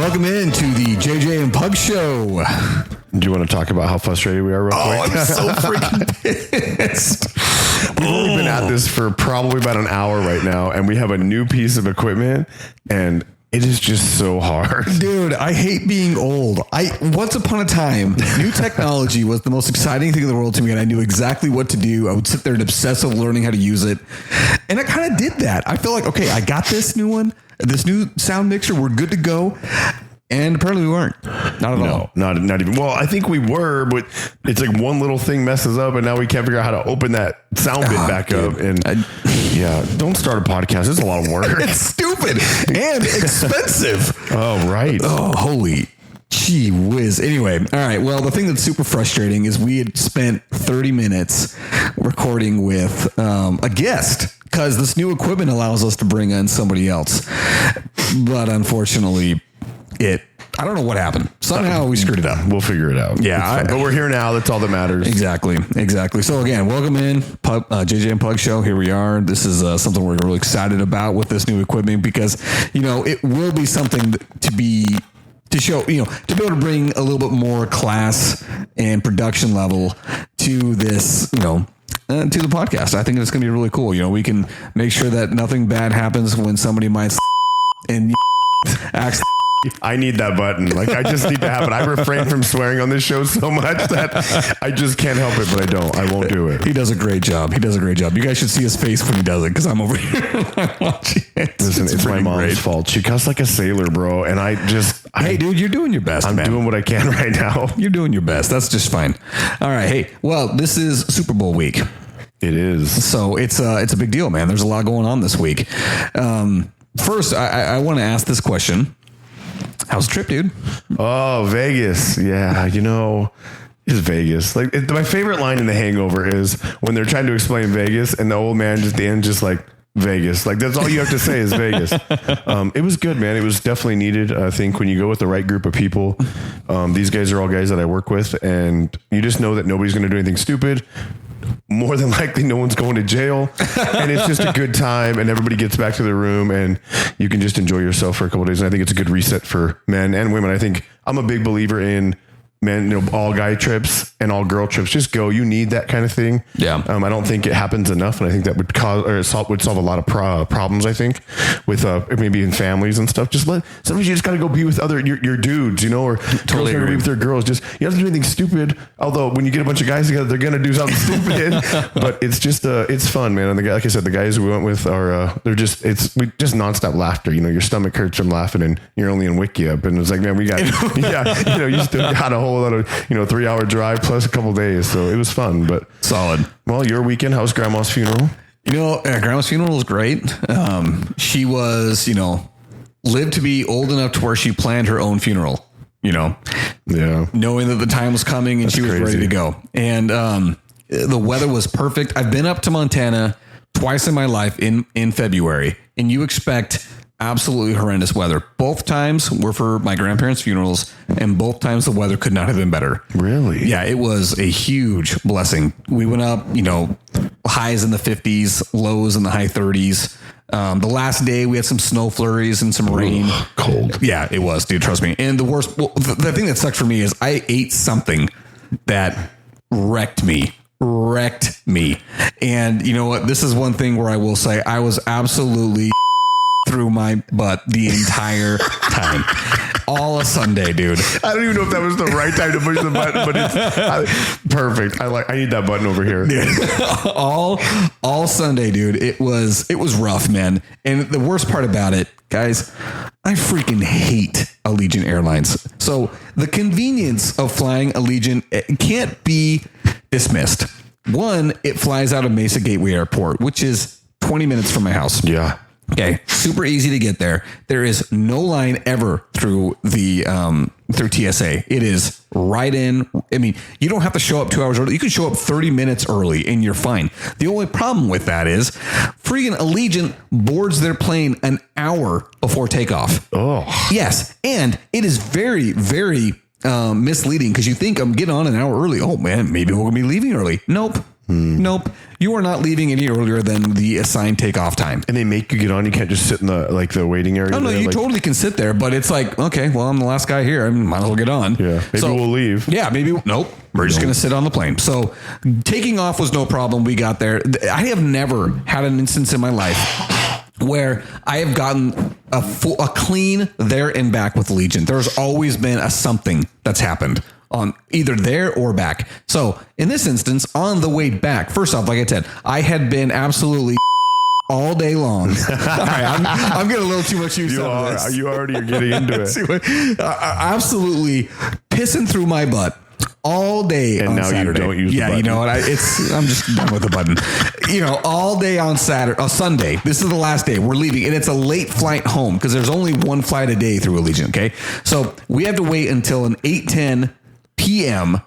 welcome in to the JJ and Pug Show. Do you want to talk about how frustrated we are real quick? I'm so freaking pissed. We've only been at this for probably about an hour right now, and we have a new piece of equipment, and it is just so hard. Dude, I hate being old. Once upon a time, new technology was the most exciting thing in the world to me, and I knew exactly what to do. I would sit there and obsess over learning how to use it. And I kind of did that. I feel like, okay, I got this new one, this new sound mixer. We're good to go. And apparently we weren't. Not at all. Not even. Well, I think we were, but it's like one little thing messes up, and now we can't figure out how to open that sound bit back up. And don't start a podcast. It's a lot of work. It's stupid and expensive. Oh, right. Oh, holy gee whiz. Anyway, all right. Well, the thing that's super frustrating is we had spent 30 minutes recording with a guest because this new equipment allows us to bring in somebody else. But unfortunately, I don't know what happened. Somehow we screwed it up. We'll figure it out. Yeah. But we're here now. That's all that matters. Exactly. So again, welcome in JJ and Pug Show. Here we are. This is something we're really excited about with this new equipment because, it will be something to show, to be able to bring a little bit more class and production level to this, to the podcast. I think it's going to be really cool. We can make sure that nothing bad happens when somebody might and acts. I need that button. Like, I just need to have it. I refrain from swearing on this show so much that I just can't help it, but I don't. I won't do it. He does a great job. You guys should see his face when he does it because I'm over here watching it. Listen, it's my mom's fault. She cussed like a sailor, bro. And hey, dude, you're doing your best, I'm man. doing what I can right now. You're doing your best. That's just fine. All right. Hey, well, this is Super Bowl week. It is. So it's a big deal, man. There's a lot going on this week. First, I want to ask this question. How's the trip, dude? Oh, Vegas. Yeah. It's Vegas. Like, my favorite line in The Hangover is when they're trying to explain Vegas and the old man just at the end, just like, Vegas. Like, that's all you have to say is Vegas. It was good, man. It was definitely needed. I think when you go with the right group of people, these guys are all guys that I work with, and you just know that nobody's going to do anything stupid. More than likely, no one's going to jail, and it's just a good time, and everybody gets back to their room, and you can just enjoy yourself for a couple of days. And I think it's a good reset for men and women. I think I'm a big believer in men, all guy trips and all girl trips. Just go. You need that kind of thing. Yeah. I don't think it happens enough, and I think that would solve a lot of problems. I think with maybe in families and stuff. Sometimes you just got to go be with your dudes, or totally girls be with their girls. Just you don't have to do anything stupid. Although when you get a bunch of guys together, they're gonna do something stupid. But it's just it's fun, man. And like I said, the guys we went with are we just nonstop laughter. Your stomach hurts from laughing, and you're only in Wickiup, and it's like, man, we got you still got a whole lot of 3-hour drive plus a couple days, so it was fun. But solid. Well, your weekend, how's Grandma's funeral? Grandma's funeral was great. She was lived to be old enough to where she planned her own funeral. Knowing that the time was coming and she was ready to go. And the weather was perfect. I've been up to Montana twice in my life in February, and you expect absolutely horrendous weather. Both times were for my grandparents' funerals, and both times the weather could not have been better. Really? Yeah, it was a huge blessing. We went up, highs in the 50s, lows in the high 30s. The last day we had some snow flurries and some rain. Cold. Yeah, it was, dude. Trust me. And the thing that sucked for me is I ate something that wrecked me. And you know what? This is one thing where I will say I was absolutely through my butt the entire time. All a Sunday, dude. I don't even know if that was the right time to push the button, but it's perfect. I need that button over here. all Sunday, dude. It was rough, man. And the worst part about it, guys, I freaking hate Allegiant Airlines. So the convenience of flying Allegiant can't be dismissed. One, it flies out of Mesa Gateway Airport, which is 20 minutes from my house. Yeah. Okay, super easy to get there. There is no line ever through through TSA. It is right in. I mean, you don't have to show up 2 hours early. You can show up 30 minutes early and you're fine. The only problem with that is freaking Allegiant boards their plane an hour before takeoff. Oh, yes, and it is very, very misleading because you think I'm getting on an hour early. Oh man, maybe we're gonna be leaving early. Nope. Nope. You are not leaving any earlier than the assigned takeoff time. And they make you get on. You can't just sit in the waiting area. Oh, no, you totally can sit there, but it's like, okay, well, I'm the last guy here. I might as well get on. Yeah. Maybe we'll leave. Yeah, maybe. Nope. We're just going to sit on the plane. So taking off was no problem. We got there. I have never had an instance in my life where I have gotten a clean there and back with Allegiant. There's always been a something that's happened on either there or back. So in this instance, on the way back, first off, like I said, I had been absolutely all day long. All right, I'm getting a little too much use out of this. You already are getting into it. Absolutely pissing through my butt all day and on now Saturday. You don't use the button. You know what? I'm just done with the button. All day on Sunday. This is the last day. We're leaving, and it's a late flight home because there's only one flight a day through Allegiant. Okay, so we have to wait until an 8:10 p.m.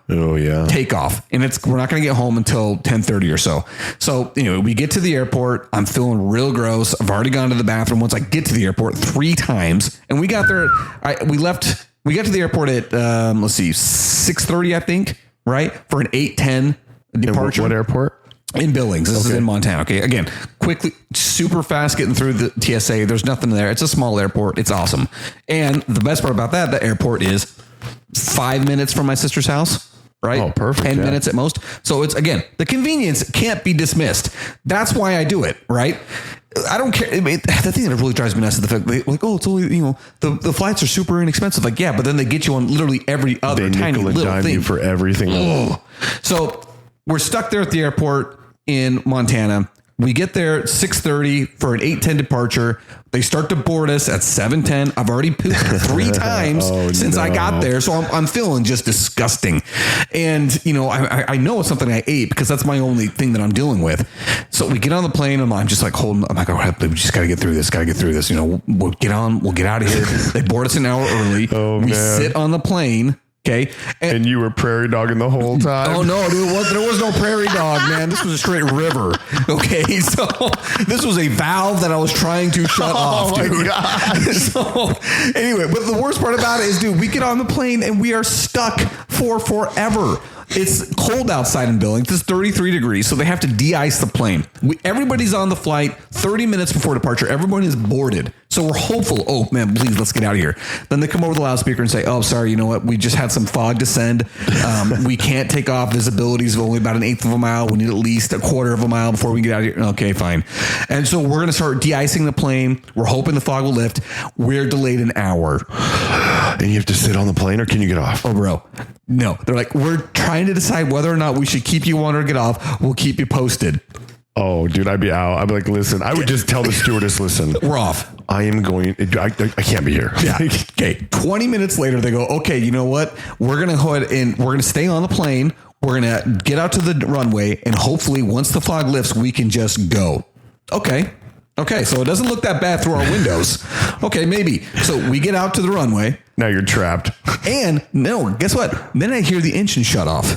takeoff, and we're not going to get home until 10:30 or so. So we get to the airport. I'm feeling real gross. I've already gone to the bathroom once I get to the airport 3 times, and we got there. We got to the airport at 6:30, I think, right, for an 8:10 departure. What airport? In Billings. This is in Montana. Okay. Again, quickly, super fast getting through the TSA. There's nothing there. It's a small airport. It's awesome. And the best part about that, the airport is 5 minutes from my sister's house. Right? Oh, perfect. 10 minutes at most. So it's, again, the convenience can't be dismissed. That's why I do it. Right? I don't care. The thing that really drives me nuts is the fact that it's only, the flights are super inexpensive. Like, yeah, but then they get you on literally every other tiny little thing. You for everything. So we're stuck there at the airport in Montana. We get there at 6:30 for an 8:10 departure. They start to board us at 7:10. I've already pooped 3 times since I got there. So I'm feeling just disgusting. And, I know it's something I ate because that's my only thing that I'm dealing with. So we get on the plane and I'm just like holding, I'm like, oh, we just got to get through this. We'll get on, we'll get out of here. They board us an hour early. We sit on the plane. Okay. And you were prairie dogging the whole time? Oh, no, dude. There was no prairie dog, man. This was a straight river. Okay. So this was a valve that I was trying to shut off, dude. Oh, my God. So anyway, but the worst part about it is, dude, we get on the plane and we are stuck for forever. It's cold outside in Billings. It's 33 degrees, so they have to de-ice the plane. Everybody's on the flight 30 minutes before departure. Everyone is boarded. So we're hopeful. Oh, man, please, let's get out of here. Then they come over the loudspeaker and say, oh, sorry, you know what? We just had some fog descend. We can't take off. Visibility is only about 1/8 of a mile. We need at least 1/4 of a mile before we get out of here. Okay, fine. And so we're going to start de-icing the plane. We're hoping the fog will lift. We're delayed an hour. And you have to sit on the plane, or can you get off? Oh, bro. No. They're like, we're trying to decide whether or not we should keep you on or get off. We'll keep you posted. Oh, dude, I'd be out. I'd be like, listen, I would just tell the stewardess, listen, we're off. I am going, I can't be here. Yeah. Okay. 20 minutes later, they go, okay, you know what? We're going to go ahead and we're going to stay on the plane. We're going to get out to the runway. And hopefully once the fog lifts, we can just go. Okay. So it doesn't look that bad through our windows. Okay, maybe. So we get out to the runway. Now you're trapped. And no, guess what? Then I hear the engine shut off.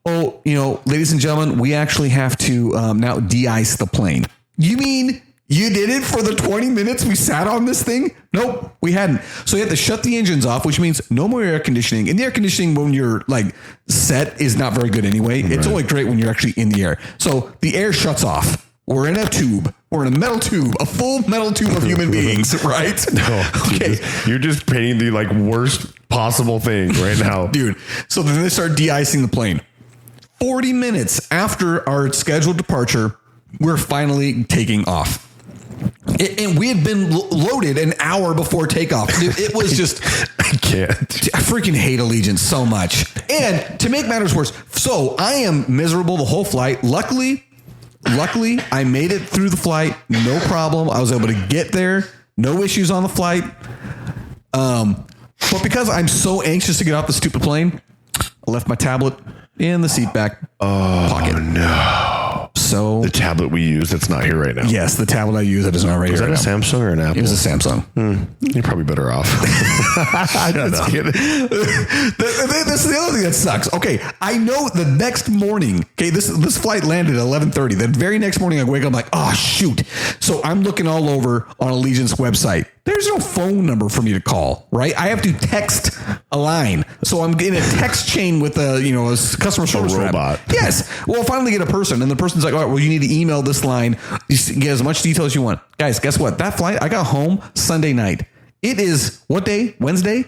Oh, ladies and gentlemen, we actually have to now de-ice the plane. You mean you did it for the 20 minutes we sat on this thing? Nope, we hadn't. So you have to shut the engines off, which means no more air conditioning. And the air conditioning when you're set is not very good anyway. Right. It's only great when you're actually in the air. So the air shuts off. We're in a tube. We're in a metal tube, a full metal tube of human beings, right? No, okay. You're just painting the worst possible thing right now. Dude. So then they start de-icing the plane. 40 minutes after our scheduled departure, we're finally taking off. And we had been loaded an hour before takeoff. Dude, it was just... I can't. I freaking hate Allegiant so much. And to make matters worse, so I am miserable the whole flight. Luckily, I made it through the flight. No problem. I was able to get there. No issues on the flight. But because I'm so anxious to get off the stupid plane, I left my tablet in the seat back pocket. Oh, no. So the tablet we use, that's not here right now. Yes, the tablet I use, that is not right here. Was that a Samsung or an Apple? It was a Samsung. You're probably better off. Just kidding. This is the other thing that sucks. Okay, I know the next morning, okay, this flight landed at 11:30. The very next morning I wake up, I'm like, oh, shoot. So I'm looking all over on Allegiant's website. there's no phone number for me to call, right? I have to text a line. So I'm getting a text chain with a customer service robot. rep. Yes. Well, finally get a person, and the person's like, all right, well, you need to email this line. You get as much detail as you want. Guys, guess what? That flight, I got home Sunday night. It is what day? Wednesday?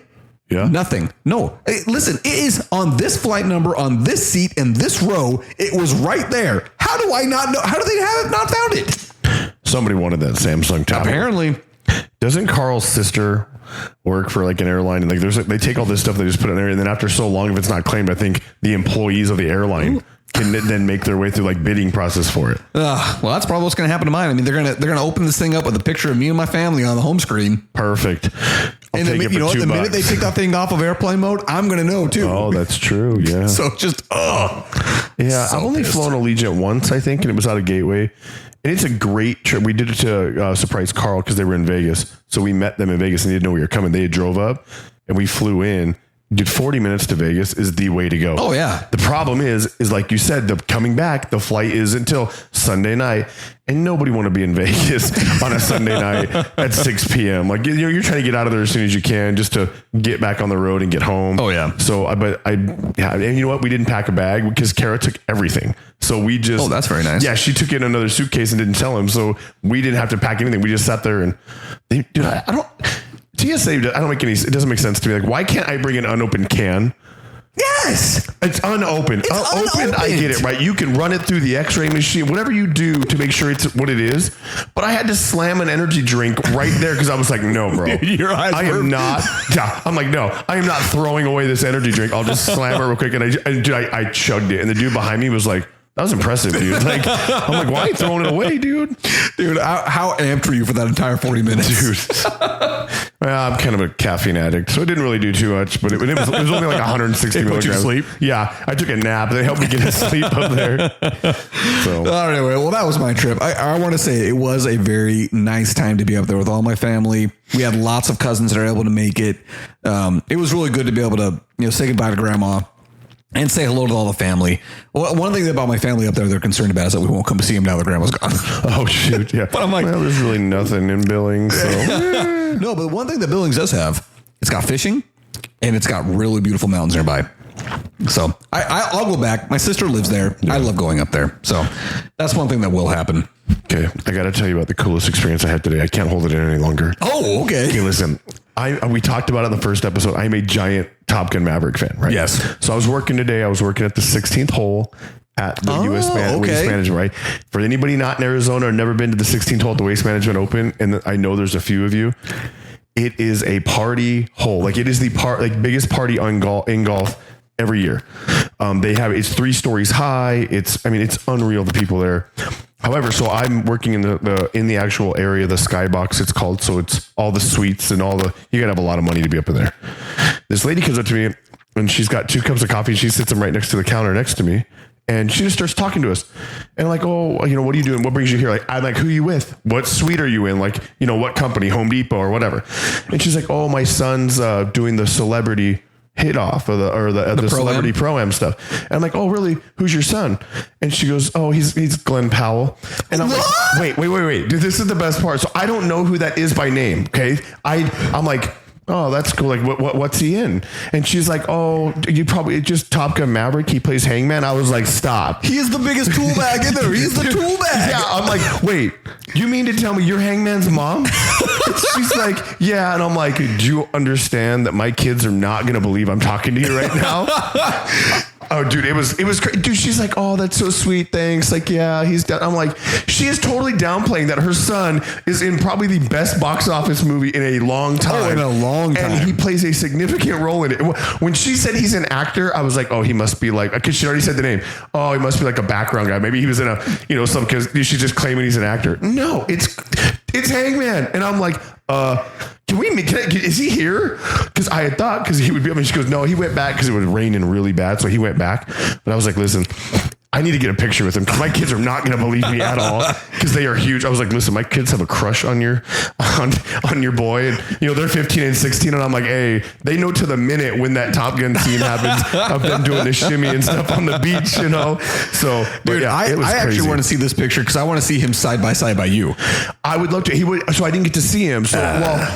Yeah. Nothing. No. Hey, listen, it is on this flight number, on this seat, in this row. It was right there. How do I not know? How do they have not found it? Somebody wanted that Samsung tablet. Apparently. Doesn't Carl's sister work for like an airline? And like they take all this stuff, they just put it in there. And then after so long, if it's not claimed, I think the employees of the airline can then make their way through like bidding process for it. Well, that's probably what's going to happen to mine. I mean, they're going to open this thing up with a picture of me and my family on the home screen. Perfect. And the minute they take that thing off of airplane mode, I'm going to know too. Oh, that's true. Yeah. So just, yeah. So I've only flown Allegiant once, I think, and it was out of Gateway. And it's a great trip. We did it to surprise Carl because they were in Vegas. So we met them in Vegas and they didn't know we were coming. They drove up and we flew in. Dude, 40 minutes to Vegas is the way to go. Oh, yeah. The problem is like you said, the coming back, the flight is until Sunday night. And nobody want to be in Vegas on a Sunday night at 6 p.m. Like you're trying to get out of there as soon as you can just to get back on the road and get home. Oh, yeah. So, and you know what? We didn't pack a bag because Kara took everything. So we just... Oh, that's very nice. Yeah, she took in another suitcase and didn't tell him. So we didn't have to pack anything. We just sat there and... Dude, I don't... TSA, it doesn't make sense to me. Like, why can't I bring an unopened can? Yes. It's unopened. Opened, I get it, right? You can run it through the x-ray machine, whatever you do to make sure it's what it is. But I had to slam an energy drink right there because I was like, no, bro. I am not throwing away this energy drink. I'll just slam it real quick. And I chugged it. And the dude behind me was like, that was impressive, dude. Like, I'm like, why are you throwing it away, dude? Dude, how amped were you for that entire 40 minutes? Dude. Well, I'm kind of a caffeine addict, so it didn't really do too much, but it was only like 160 milligrams. Put you to sleep? Yeah, I took a nap. They helped me get to sleep up there. So. Anyway, well, that was my trip. I want to say it was a very nice time to be up there with all my family. We had lots of cousins that are able to make it. It was really good to be able to say goodbye to grandma and say hello to all the family. Well, one thing about my family up there they're concerned about is that we won't come to see them now that grandma's gone. Oh, shoot. Yeah. But I'm like, well, there's really nothing in Billings. So. No, but one thing that Billings does have, it's got fishing and it's got really beautiful mountains nearby. So I'll go back. My sister lives there. Yeah. I love going up there. So that's one thing that will happen. Okay. I got to tell you about the coolest experience I had today. I can't hold it in any longer. Oh, okay. Hey, listen, we talked about it in the first episode. I'm a giant Top Gun Maverick fan, right? Yes. So I was working today. I was working at the 16th hole at the Waste Management, right? For anybody not in Arizona or never been to the 16th hole at the Waste Management Open, and I know there's a few of you, it is a party hole. Like it is the biggest party in golf every year. It's 3 stories high. It's unreal, the people there. However, so I'm working in the actual area, the skybox it's called. So it's all the suites and you gotta have a lot of money to be up in there. This lady comes up to me and she's got 2 cups of coffee and she sits them right next to the counter next to me. And she just starts talking to us. And I'm like, oh, what are you doing? What brings you here? Like, I'm like, who are you with? What suite are you in? Like, what company, Home Depot or whatever. And she's like, oh, my son's doing the celebrity hit off or the celebrity pro-am stuff. And I'm like, oh, really? Who's your son? And she goes, oh, he's Glenn Powell. And I'm like, wait. Dude, this is the best part. So I don't know who that is by name. Okay. I'm like, oh, that's cool. Like, what's he in? And she's like, oh, you probably just Top Gun Maverick. He plays Hangman. I was like, stop. He is the biggest tool bag in there. He's the tool bag. Yeah. I'm like, wait, you mean to tell me you're Hangman's mom? She's like, yeah. And I'm like, do you understand that my kids are not going to believe I'm talking to you right now? Oh, dude, it was great. Dude, she's like, oh, that's so sweet. Thanks. Like, yeah, he's done. I'm like, she is totally downplaying that her son is in probably the best box office movie in a long time. Oh, in a long time. And he plays a significant role in it. When she said he's an actor, I was like, oh, he must be like, because she already said the name. Oh, he must be like a background guy. Maybe he was in because she's just claiming he's an actor. No, it's Hangman. And I'm like, is he here? Because I had thought, because he would be, she goes, no, he went back because it was raining really bad. So he went back. But I was like, listen, I need to get a picture with him because my kids are not going to believe me at all because they are huge. I was like, listen, my kids have a crush on your boy. And, they're 15 and 16. And I'm like, hey, they know to the minute when that Top Gun scene happens of them doing the shimmy and stuff on the beach, So, dude, yeah, I actually want to see this picture because I want to see him side by side by you. I would love to. So I didn't get to see him. So,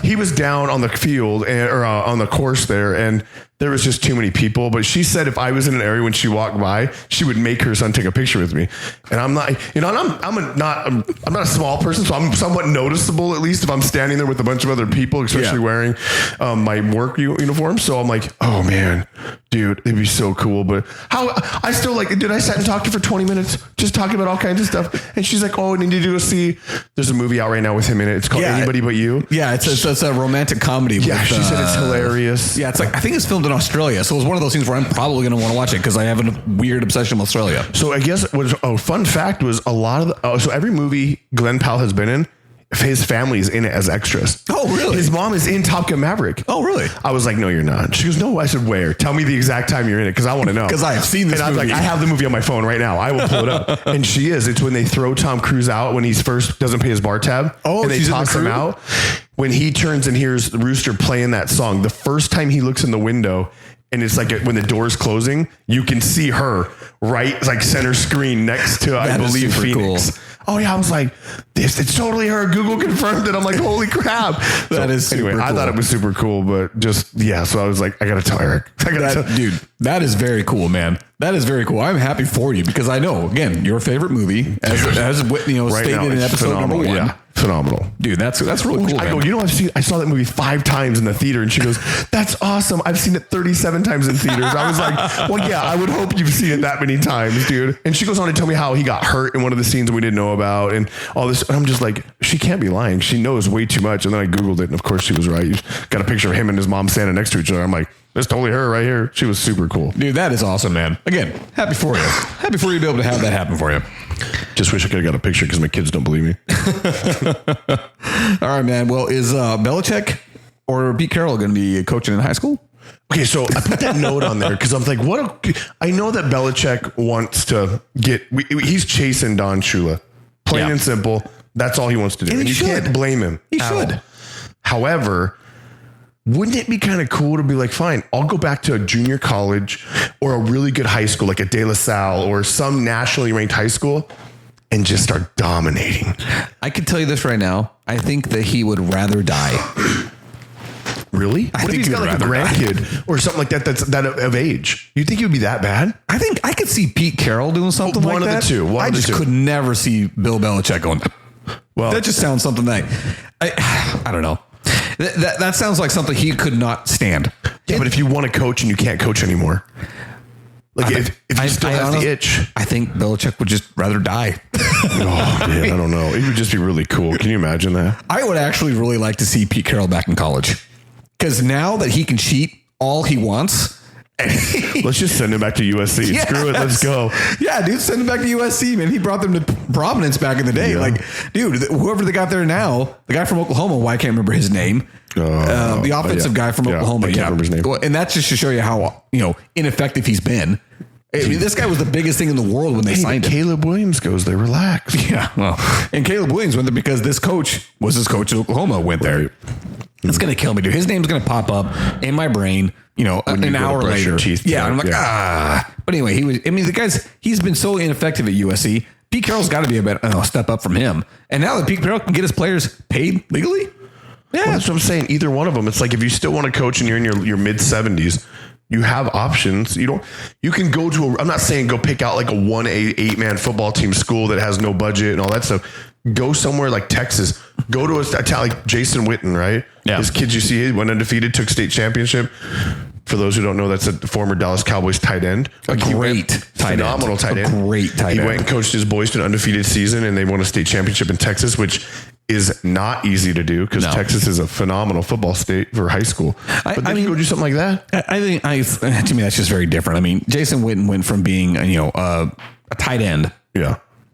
he was down on the field or on the course there, and there was just too many people. But she said if I was in an area when she walked by, she would make her son take a picture with me. And I'm not, I'm not a small person, so I'm somewhat noticeable at least if I'm standing there with a bunch of other people, especially wearing my work uniform. So I'm like, oh man, dude, it'd be so cool. But I still I sat and talked to her for 20 minutes, just talking about all kinds of stuff. And she's like, oh, and did you go see? There's a movie out right now with him in it. It's called Anybody But You. Yeah, it's a romantic comedy. Yeah, she said it's hilarious. Yeah, it's I think it's filmed in Australia, so it was one of those things where I'm probably going to want to watch it because I have a weird obsession with Australia. So I guess fun fact was a lot of so every movie Glenn Powell has been in, his family's in it as extras. Oh, really? His mom is in Top Gun Maverick. Oh, really? I was like, no, you're not. She goes, no. I said, where? Tell me the exact time you're in it because I want to know. Because I have seen this movie. And I was like, I have the movie on my phone right now. I will pull it up. And she is. It's when they throw Tom Cruise out when he's first doesn't pay his bar tab. Oh, and they toss him out. When he turns and hears the rooster playing that song, the first time he looks in the window, and it's like when the door's closing, you can see her right center screen next to, I believe, Phoenix. Cool. Oh yeah, I was like, it's totally her. Google confirmed it. I'm like, holy crap. That is super cool. I thought it was super cool, but so I was like, I got to tell Eric. Dude, that is very cool, man. That is very cool. I'm happy for you because I know, again, your favorite movie, as right stated now, in episode number 1. Yeah. Phenomenal, dude. That's really cool. I go, I saw that movie 5 times in the theater, and she goes, "That's awesome. I've seen it 37 times in theaters." I was like, "Well, yeah, I would hope you've seen it that many times, dude." And she goes on to tell me how he got hurt in one of the scenes we didn't know about, and all this. And I'm just like, she can't be lying. She knows way too much. And then I googled it, and of course, she was right. Got a picture of him and his mom standing next to each other. I'm like, that's totally her right here. She was super cool, dude. That is awesome, man. Again, happy for you. Happy for you to be able to have that happen for you. Just wish I could have got a picture because my kids don't believe me. All right, man. Well, is Belichick or Pete Carroll going to be coaching in high school? Okay, so I put that note on there because I'm like, I know that Belichick wants to he's chasing Don Shula. Plain and simple. That's all he wants to do. And you can't blame him. He should. However, wouldn't it be kind of cool to be like, fine, I'll go back to a junior college or a really good high school like a De La Salle or some nationally ranked high school and just start dominating? I can tell you this right now. I think that he would rather die. Really? What if he's got like a grandkid or something like that's that of age? You think it would be that bad? I think I could see Pete Carroll doing something like that. One of the two. I just could never see Bill Belichick going, well, that just sounds something that I don't know. That sounds like something he could not stand. Yeah, but if you want to coach and you can't coach anymore, like if you still have the itch, I think Belichick would just rather die. Oh man, I don't know. It would just be really cool. Can you imagine that? I would actually really like to see Pete Carroll back in college because now that he can cheat all he wants. Let's just send him back to USC. Yes. Screw it. Let's go. Yeah, dude, send him back to USC, man. He brought them to prominence back in the day. Yeah. Like, dude, whoever they got there now, the guy from Oklahoma, I can't remember his name. The offensive guy from Oklahoma. I can't remember his name. And that's just to show you how, ineffective he's been. I mean, this guy was the biggest thing in the world when they signed him. Caleb Williams goes there. Relax. Yeah. Well, and Caleb Williams went there because this coach was his coach at Oklahoma, went there. Right. It's going to kill me, dude. His name's going to pop up in my brain, an hour later. Yeah. And I'm like, But anyway, he's been so ineffective at USC. Pete Carroll's got to be a better step up from him. And now that Pete Carroll can get his players paid legally. Yeah. Well, that's what I'm saying. Either one of them. It's like if you still want to coach and you're in your mid 70s, you have options. You can go to I'm not saying go pick out like a 8-man football team school that has no budget and all that stuff. Go somewhere like Texas. Go to a town like Jason Witten, right? Yeah. His kids, you see, went undefeated, took state championship. For those who don't know, that's a former Dallas Cowboys tight end. Phenomenal tight end. Great tight end. He went and coached his boys to an undefeated season, and they won a state championship in Texas, which is not easy to do because Texas is a phenomenal football state for high school. But then you go do something like that. I think to me that's just very different. I mean, Jason Witten went from being a tight end,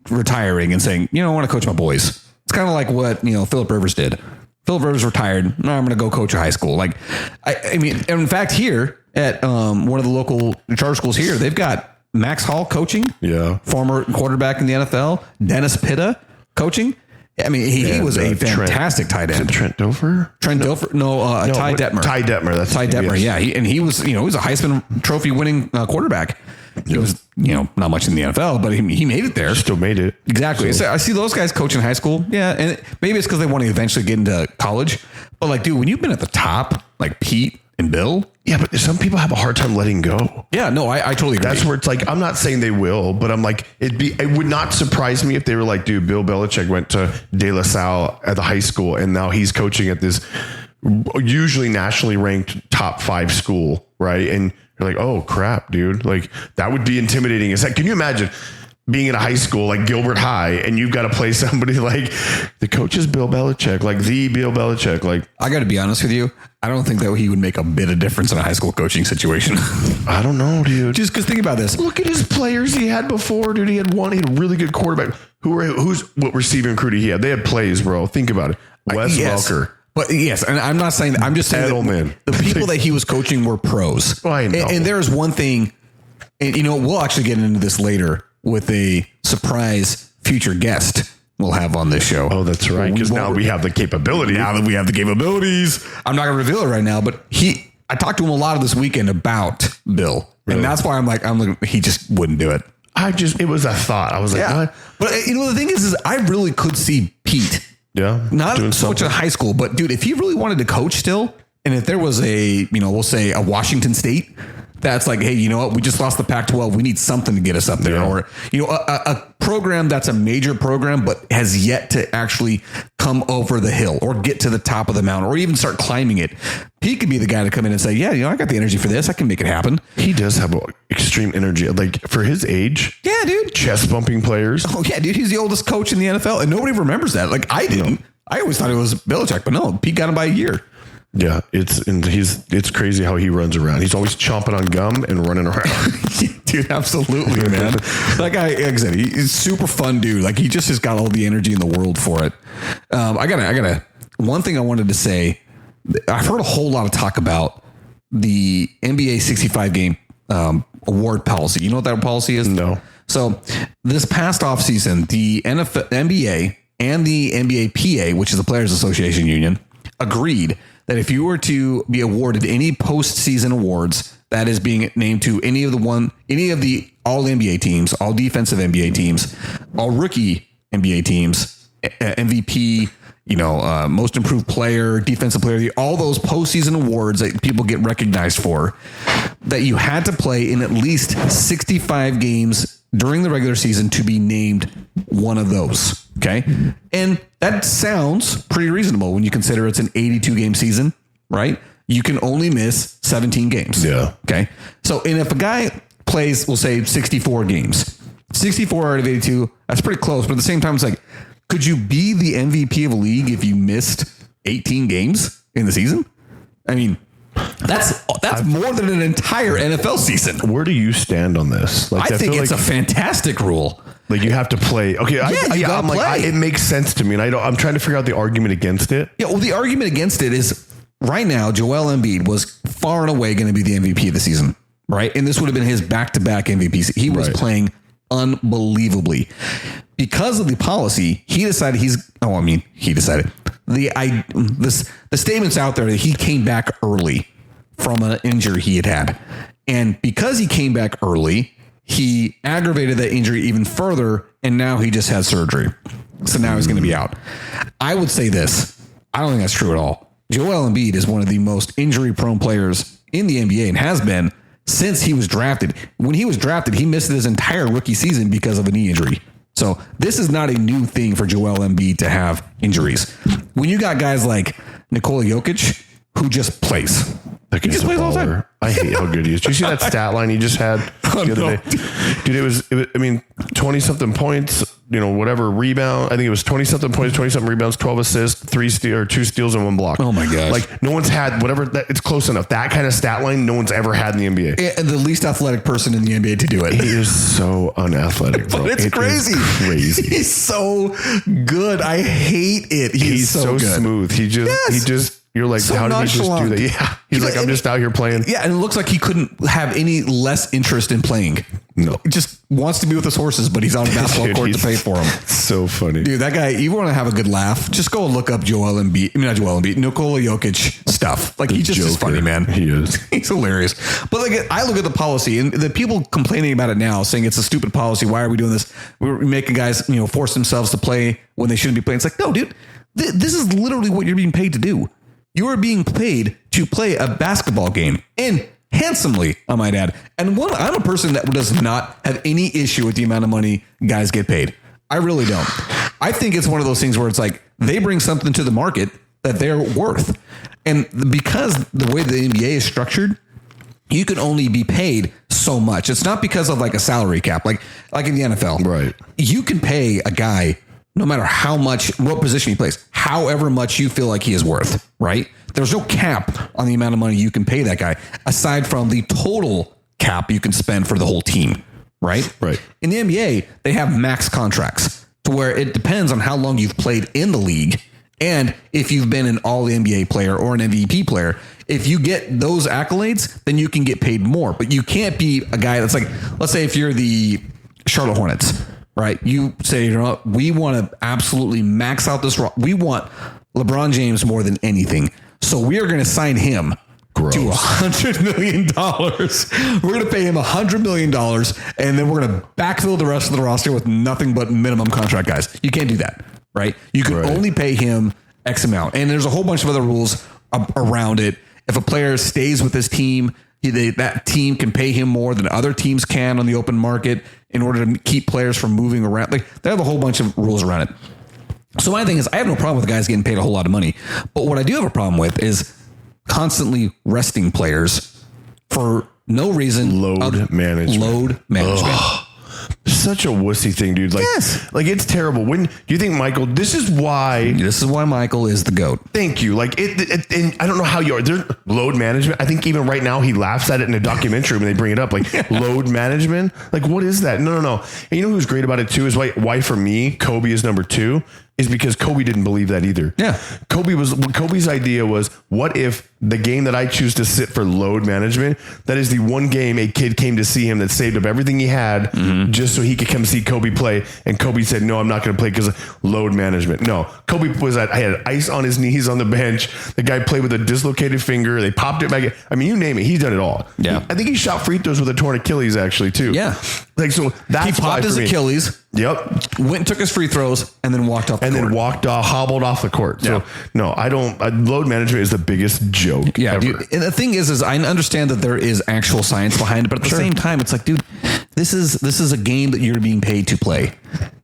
retiring and saying, I want to coach my boys. It's kind of like what Phillip Rivers did. Phillip Rivers retired. No, I'm going to go coach a high school. Like, I mean, in fact, here at one of the local charter schools here, they've got Max Hall coaching. Yeah. Former quarterback in the NFL. Dennis Pitta coaching. I mean, he was a fantastic tight end. Trent Dover? Dover? No, Ty Detmer. Ty Detmer. That's Ty Detmer. Yeah. He was a Heisman Trophy winning quarterback. He was, not much in the NFL, but he made it there. Still made it. Exactly. So I see those guys coaching high school. Yeah. And maybe it's because they want to eventually get into college. But like, dude, when you've been at the top, like Pete and Bill. Yeah, but some people have a hard time letting go. Yeah, no, I totally agree. That's where it's like, I'm not saying they will, but I'm like, it would not surprise me if they were like, dude, Bill Belichick went to De La Salle at the high school and now he's coaching at this usually nationally ranked top 5 school, right? And you're like, oh crap, dude. Like that would be intimidating. It's like, can you imagine being in a high school like Gilbert High and you've got to play somebody like the coach is Bill Belichick, like the Bill Belichick. Like, I got to be honest with you. I don't think that he would make a bit of difference in a high school coaching situation. I don't know, dude. Just because think about this. Look at his players he had before, dude. He had a really good quarterback. What receiving crew did he have? They had plays, bro. Think about it. Wes Welker. But yes, and I'm not saying that. I'm just saying that the people that he was coaching were pros. I know. And there's one thing, and we'll actually get into this later with a surprise future guest we'll have on this show. Oh, that's right. Because now we have the capability. Now that we have the capabilities, I'm not going to reveal it right now, but I talked to him a lot of this weekend about Bill. Really? And that's why I'm like, he just wouldn't do it. It was a thought. I was like, yeah. But the thing is I really could see Pete. Yeah. Not so much in high school, but dude, if he really wanted to coach still, and if there was we'll say a Washington State that's like, hey, you know what? We just lost the Pac-12. We need something to get us up there. Yeah. Or, a program that's a major program, but has yet to actually come over the hill or get to the top of the mountain or even start climbing it. He could be the guy to come in and say, yeah, I got the energy for this. I can make it happen. He does have extreme energy. Like for his age. Yeah, dude. Chest bumping players. Oh yeah, dude. He's the oldest coach in the NFL and nobody remembers that. Like I didn't. No. I always thought it was Belichick, but no, Pete got him by a year. Yeah, it's crazy how he runs around. He's always chomping on gum and running around. Dude, absolutely, man. That guy, like I said, he's super fun dude. Like he just has got all the energy in the world for it. I gotta. One thing I wanted to say. I've heard a whole lot of talk about the NBA 65 game award policy. You know what that policy is? No. So this past offseason, the NBA and the NBA PA, which is the Players Association Union, agreed that if you were to be awarded any postseason awards that is being named to any of the all NBA teams, all defensive NBA teams, all rookie NBA teams, MVP, most improved player, defensive player, all those postseason awards that people get recognized for, that you had to play in at least 65 games during the regular season to be named one of those. Okay. And that sounds pretty reasonable when you consider it's an 82 game season, right? You can only miss 17 games. Yeah. Okay. So, and if a guy plays, we'll say 64 games, 64 out of 82, that's pretty close. But at the same time, it's like, could you be the MVP of a league if you missed 18 games in the season? I mean, that's more than an entire NFL season. Where do you stand on this? Like, I think it's a fantastic rule. Like you have to play. Okay, I'm like, it makes sense to me, and I'm trying to figure out the argument against it. Yeah, well, the argument against it is right now, Joel Embiid was far and away going to be the MVP of the season, right? And this would have been his back-to-back MVPs. He was playing unbelievably. Because of the policy, he decided the statement's out there that he came back early from an injury he had. And because he came back early, he aggravated that injury even further, and now he just had surgery. So now he's going to be out. I would say this. I don't think that's true at all. Joel Embiid is one of the most injury-prone players in the NBA and has been since he was drafted. When he was drafted, he missed his entire rookie season because of a knee injury. So this is not a new thing for Joel Embiid to have injuries. When you got guys like Nikola Jokic, who just plays. He just plays all the time. I hate how good he is. Did you see that stat line he just had the other day? Dude, it was 20-something points, whatever, rebound. I think it was 20-something points, 20-something rebounds, 12 assists, 2 steals, and 1 block. Oh, my gosh. Like, no one's had it's close enough. That kind of stat line, no one's ever had in the NBA. And the least athletic person in the NBA to do it. He is so unathletic, bro. But it's crazy. Crazy. He's so good. I hate it. He's so smooth. He just... You're like, so how did he just do that? Yeah. He's like, I'm just out here playing. Yeah. And it looks like he couldn't have any less interest in playing. No. Just wants to be with his horses, but he's on a basketball court to pay for them. So funny. Dude, that guy, you want to have a good laugh, just go look up Nikola Jokic stuff. Like, he's just as funny, man. He is. He's hilarious. But like, I look at the policy and the people complaining about it now, saying it's a stupid policy. Why are we doing this? We're making guys, force themselves to play when they shouldn't be playing. It's like, no, dude, this is literally what you're being paid to do. You are being paid to play a basketball game, and handsomely, I might add. And I'm a person that does not have any issue with the amount of money guys get paid. I really don't. I think it's one of those things where it's like they bring something to the market that they're worth. And because the way the NBA is structured, you can only be paid so much. It's not because of like a salary cap, like in the NFL. Right. You can pay a guy no matter what position he plays, however much you feel like he is worth, right? There's no cap on the amount of money you can pay that guy, aside from the total cap you can spend for the whole team, right? Right. In the NBA, they have max contracts to where it depends on how long you've played in the league and if you've been an all-NBA player or an MVP player. If you get those accolades, then you can get paid more. But you can't be a guy that's like, let's say if you're the Charlotte Hornets, right? You say, we want to absolutely max out this. We want LeBron James more than anything. So we are going to sign him to $100 million. We're going to pay him $100 million. And then we're going to backfill the rest of the roster with nothing but minimum contract guys. You can't do that, right? You can only pay him X amount. And there's a whole bunch of other rules around it. If a player stays with his team, that team can pay him more than other teams can on the open market in order to keep players from moving around. Like, they have a whole bunch of rules around it. So my thing is, I have no problem with guys getting paid a whole lot of money. But what I do have a problem with is constantly resting players for no reason. Load management. Ugh. Such a wussy thing, dude. Like, yes. Like, it's terrible. When do you think, Michael, this is why Michael is the GOAT. Thank you. Like, and I don't know how you are. There's load management. I think even right now he laughs at it in a documentary when they bring it up. Like, load management. Like, what is that? No. And you know who's great about it too is why for me, Kobe is number 2. Is because Kobe didn't believe that either. Yeah. Kobe's idea was, what if the game that I choose to sit for load management, that is the one game a kid came to see him that saved up everything he had just so he could come see Kobe play. And Kobe said, no, I'm not going to play because of load management. No, Kobe had ice on his knees on the bench. The guy played with a dislocated finger. They popped it back. I mean, you name it. He's done it all. Yeah. I think he shot free throws with a torn Achilles actually too. Yeah. Like, so that's he popped his Achilles. Yep. Went and took his free throws and then walked off the court. And then hobbled off the court. So, no, I don't. Load management is the biggest joke ever. Dude. And the thing is I understand that there is actual science behind it, but at the same time, it's like, dude, this is a game that you're being paid to play.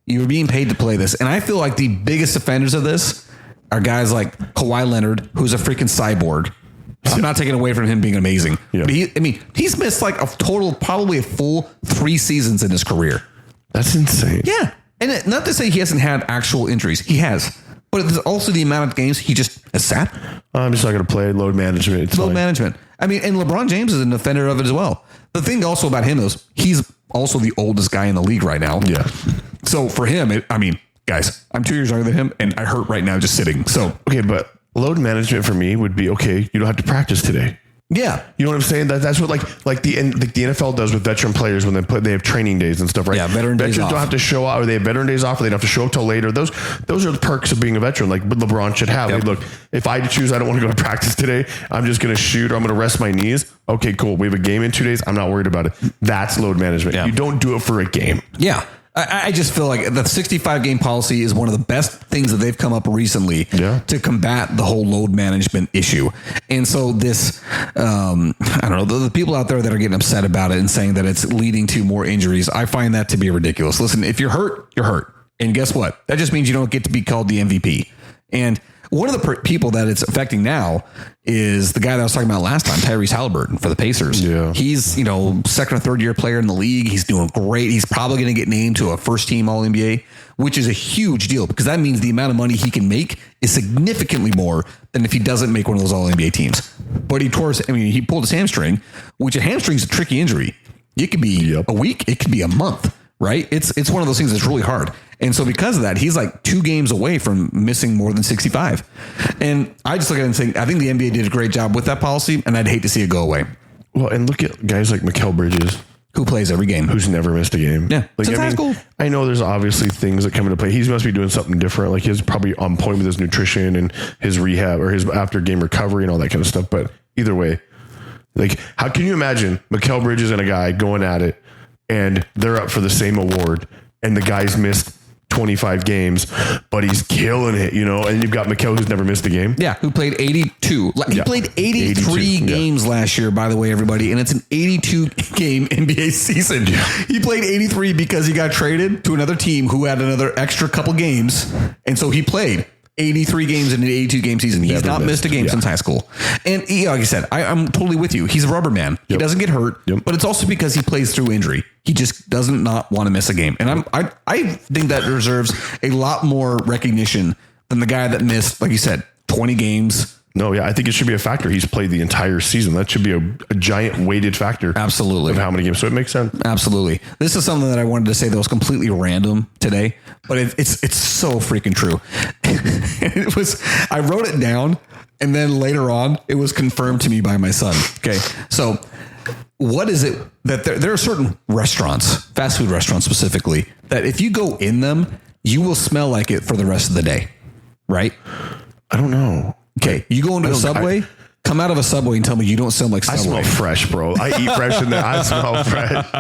You're being paid to play this. And I feel like the biggest offenders of this are guys like Kawhi Leonard, who's a freaking cyborg. I'm not taking away from him being amazing. Yeah. But he's missed like a total, probably a full 3 seasons in his career. That's insane. Yeah. And not to say he hasn't had actual injuries. He has. But it's also the amount of games he just has sat. I'm just not going to play load management. It's load management. I mean, and LeBron James is an offender of it as well. The thing also about him is he's also the oldest guy in the league right now. Yeah. So for him, guys, I'm 2 years younger than him and I hurt right now just sitting. So, okay, but load management for me would be, okay, you don't have to practice today. Yeah. You know what I'm saying? That's what like the NFL does with veteran players when they have training days and stuff, right? Yeah, veterans don't have to show up, or they have veteran days off, or they don't have to show up till later. Those are the perks of being a veteran, like LeBron should have. Yep. Like, look, if I choose I don't want to go to practice today, I'm just going to shoot, or I'm going to rest my knees. Okay, cool. We have a game in 2 days. I'm not worried about it. That's load management. Yeah. You don't do it for a game. Yeah. I just feel like the 65 game policy is one of the best things that they've come up recently to combat the whole load management issue. And so this, I don't know, the people out there that are getting upset about it and saying that it's leading to more injuries, I find that to be ridiculous. Listen, if you're hurt, you're hurt. And guess what? That just means you don't get to be called the MVP. And one of the people that it's affecting now is the guy that I was talking about last time, Tyrese Halliburton for the Pacers. Yeah. He's, second or third year player in the league. He's doing great. He's probably going to get named to a first team All NBA, which is a huge deal because that means the amount of money he can make is significantly more than if he doesn't make one of those All NBA teams. But he pulled his hamstring, which a hamstring is a tricky injury. It could be a week. It could be a month. Right. It's one of those things that's really hard. And so because of that, he's like 2 games away from missing more than 65. And I just look at it and think, I think the NBA did a great job with that policy and I'd hate to see it go away. Well, and look at guys like Mikal Bridges. Who plays every game. Who's never missed a game. Yeah. Like, Since high school. I know there's obviously things that come into play. He must be doing something different. Like he's probably on point with his nutrition and his rehab or his after game recovery and all that kind of stuff. But either way, like how can you imagine Mikal Bridges and a guy going at it and they're up for the same award and the guy's missed 25 games, but he's killing it, you know, and you've got Mikal who's never missed a game. Yeah, who played 82. He played 83 games last year, by the way, everybody, and it's an 82 game NBA season. Yeah. He played 83 because he got traded to another team who had another extra couple games, and so he played 83 games in an 82 game season. He's not missed a game since high school. And like I said, I'm totally with you. He's a rubber man. He doesn't get hurt, but it's also because he plays through injury. He just doesn't not want to miss a game. And I think that deserves a lot more recognition than the guy that missed, like you said, 20 games. No, yeah, I think it should be a factor. He's played the entire season. That should be a giant weighted factor. Absolutely. Of how many games. So it makes sense. Absolutely. This is something that I wanted to say that was completely random today, but it's so freaking true. I wrote it down and then later on it was confirmed to me by my son. Okay. So what is it that there are certain restaurants, fast food restaurants specifically, that if you go in them, you will smell like it for the rest of the day. Right? I don't know. Okay, you go into a Subway, come out of a Subway and tell me you don't smell like Subway. I smell fresh, bro. I eat fresh in there. I smell fresh.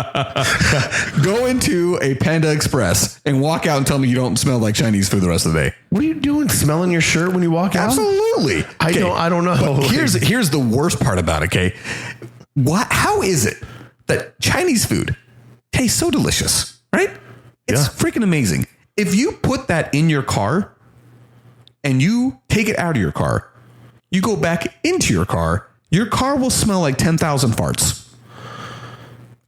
Go into a Panda Express and walk out and tell me you don't smell like Chinese food the rest of the day. What are you doing? Smelling your shirt when you walk out? Absolutely. I don't know. But here's the worst part about it, okay? How is it that Chinese food tastes so delicious, right? It's freaking amazing. If you put that in your car and you take it out of your car, you go back into your car will smell like 10,000 farts.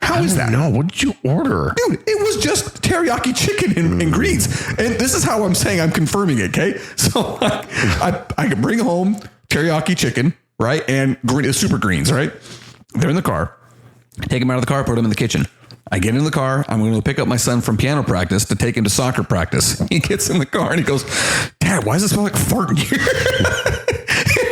How is that? No, what did you order? Dude, it was just teriyaki chicken and greens. And this is how I'm saying I'm confirming it, okay? So I can bring home teriyaki chicken, right? And super greens, right? They're in the car. Take them out of the car, put them in the kitchen. I get in the car. I'm going to pick up my son from piano practice to take him to soccer practice. He gets in the car and he goes, "Dad, why does it smell like fart in here?"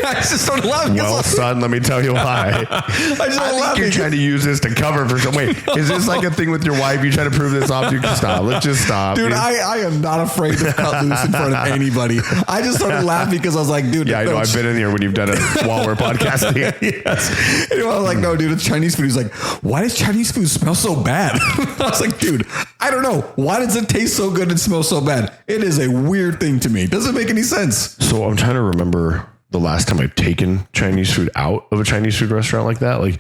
I just started laughing. Well, son, let me tell you why. I think you're trying to use this to cover for some. Wait, is this like a thing with your wife? You trying to prove this off? You can stop. Let's just stop. Dude, I am not afraid to cut loose in front of anybody. I just started laughing because I was like, dude. Yeah, I know. I've been in here when you've done it while we're podcasting. Yes. And I was like, no, dude, it's Chinese food. He's like, why does Chinese food smell so bad? I was like, dude, I don't know. Why does it taste so good and smell so bad? It is a weird thing to me. It doesn't make any sense. So I'm trying to remember the last time I've taken Chinese food out of a Chinese food restaurant like that. Like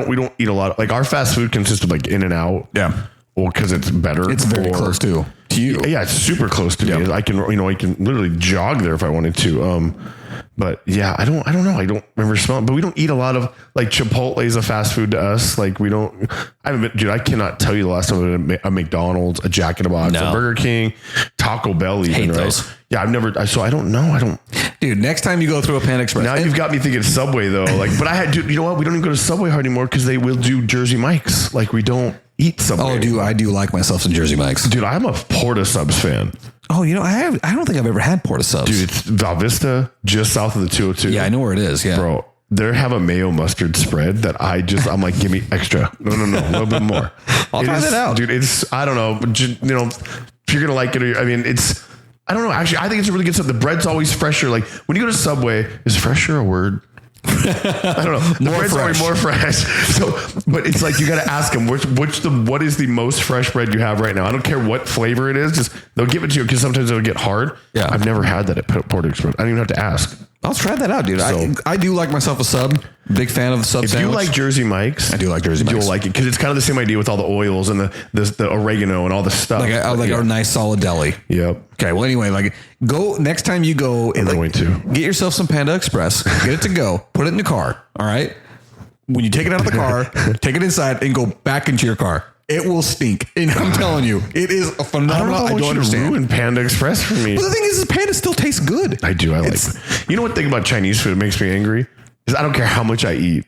we don't eat a lot of, like our fast food consists of like In-N-Out. Yeah. Well, cause it's better. It's very close to you. Yeah. It's super close to me. I can literally jog there if I wanted to. But yeah, I don't know. I don't remember smelling, but we don't eat a lot of like Chipotle is a fast food to us. Like I cannot tell you the last time I went to a McDonald's, a Jack in the Box, a Burger King, Taco Bell, even, right? Those. Yeah, I don't know. Dude, next time you go through a Panda Express. Now you've got me thinking Subway though. Like, but you know what? We don't even go to Subway hard anymore because they will do Jersey Mike's. Like we don't eat Subway. Oh, I do like myself some Jersey Mike's. Dude, I'm a Porta Subs fan. Oh, I don't think I've ever had Porta Subs. Dude, it's Val Vista, just south of the 202. Yeah, I know where it is. Yeah, bro. They have a mayo mustard spread that I'm like, give me extra. No, a little bit more. I'll try that out, dude. I don't know, but if you're gonna like it, I don't know. Actually, I think it's a really good stuff. The bread's always fresher. Like when you go to Subway, is fresher a word? I don't know. The bread's always more fresh. So, but it's like you got to ask them what is the most fresh bread you have right now. I don't care what flavor it is. Just they'll give it to you because sometimes it'll get hard. Yeah, I've never had that at Porta Express. I don't even have to ask. I'll try that out, dude. So, I do like myself a sub. Big fan of the sub. If you like Jersey Mike's, I do like Jersey Mike's. You'll like it because it's kind of the same idea with all the oils and the oregano and all the stuff. Like a nice solid deli. Yep. Okay. Well, anyway, go next time you go. I'm going to get yourself some Panda Express. Get it to go. Put it in your car. All right. When you take it out of the car, take it inside and go back into your car. It will stink. And I'm telling you, it is a phenomenal. I don't understand. Ruin Panda Express for me. But the thing is Panda still tastes good. I do. I like it. You know what thing about Chinese food that makes me angry is I don't care how much I eat.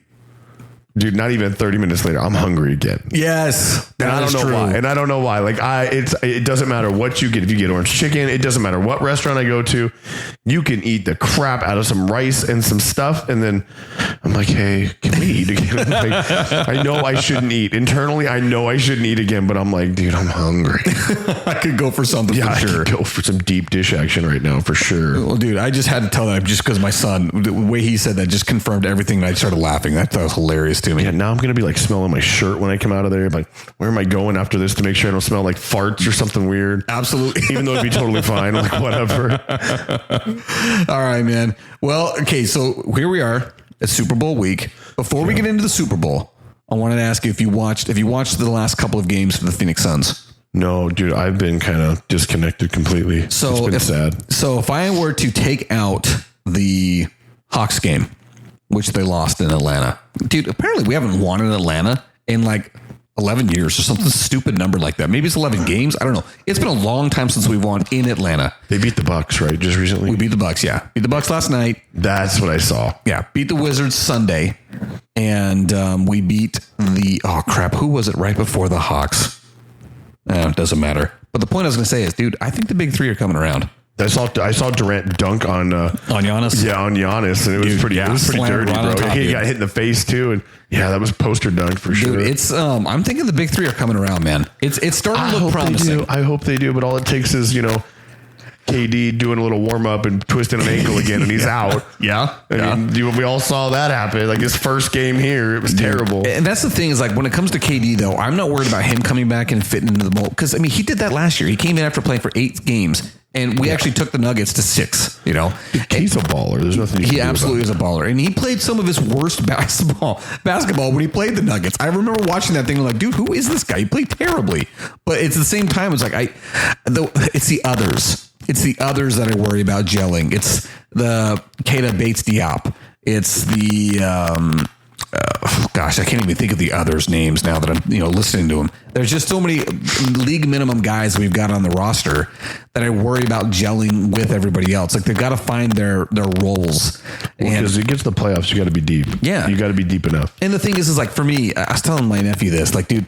dude, not even 30 minutes later, I'm hungry again. Yes. And I don't know why. And I don't know why. Like it doesn't matter what you get. If you get orange chicken, it doesn't matter what restaurant I go to. You can eat the crap out of some rice and some stuff. And then I'm like, hey, can we eat again? Like, I know I shouldn't eat. Internally, I know I shouldn't eat again, but I'm like, dude, I'm hungry. I could go for something for sure. I could go for some deep dish action right now for sure. Well, dude, I just had to tell that just because my son, the way he said that just confirmed everything. And I started laughing. That was hilarious to me. Yeah, now I'm going to be like smelling my shirt when I come out of there. Like, where am I going after this to make sure I don't smell like farts or something weird? Absolutely. Even though it'd be totally fine. Like, whatever. All right, man. Well, okay. So here we are at Super Bowl week. Before we get into the Super Bowl, I wanted to ask you if you watched the last couple of games for the Phoenix Suns. No, dude, I've been kind of disconnected completely. So it's been sad. So if I were to take out the Hawks game, which they lost in Atlanta, dude, apparently we haven't won in Atlanta in like 11 years or something stupid number like that. Maybe it's 11 games. I don't know. It's been a long time since we've won in Atlanta. They beat the Bucks, right? Just recently. We beat the Bucks. Yeah. Beat the Bucks last night. That's what I saw. Yeah. Beat the Wizards Sunday. And we beat who was it right before the Hawks? It doesn't matter. But the point I was going to say is, dude, I think the big three are coming around. I saw Durant dunk on Giannis. Yeah, on Giannis, and it was pretty dirty, bro. He got hit in the face too, and yeah, that was poster dunk for sure. Dude, it's I'm thinking the big three are coming around, man. It's starting to look promising. I hope they do, but all it takes is KD doing a little warm up and twisting an ankle again, and he's out. Yeah, I mean, we all saw that happen. Like his first game here, it was terrible. And that's the thing is, like, when it comes to KD, though, I'm not worried about him coming back and fitting into the mold, because I mean, he did that last year. He came in after playing for 8 games. And we actually took the Nuggets to 6, He's a baller. There's nothing he absolutely is a baller. And he played some of his worst basketball when he played the Nuggets. I remember watching that thing and like, dude, who is this guy? He played terribly. But it's the same time. It's like, it's the others. It's the others that I worry about gelling. It's the Keita Bates Diop. It's the, I can't even think of the others' names now that I'm, listening to them. There's just so many league minimum guys we've got on the roster that I worry about gelling with everybody else. Like, they've got to find their roles. Because it gets to the playoffs, you got to be deep. Yeah. You got to be deep enough. And the thing is like, for me, I was telling my nephew this, like, dude,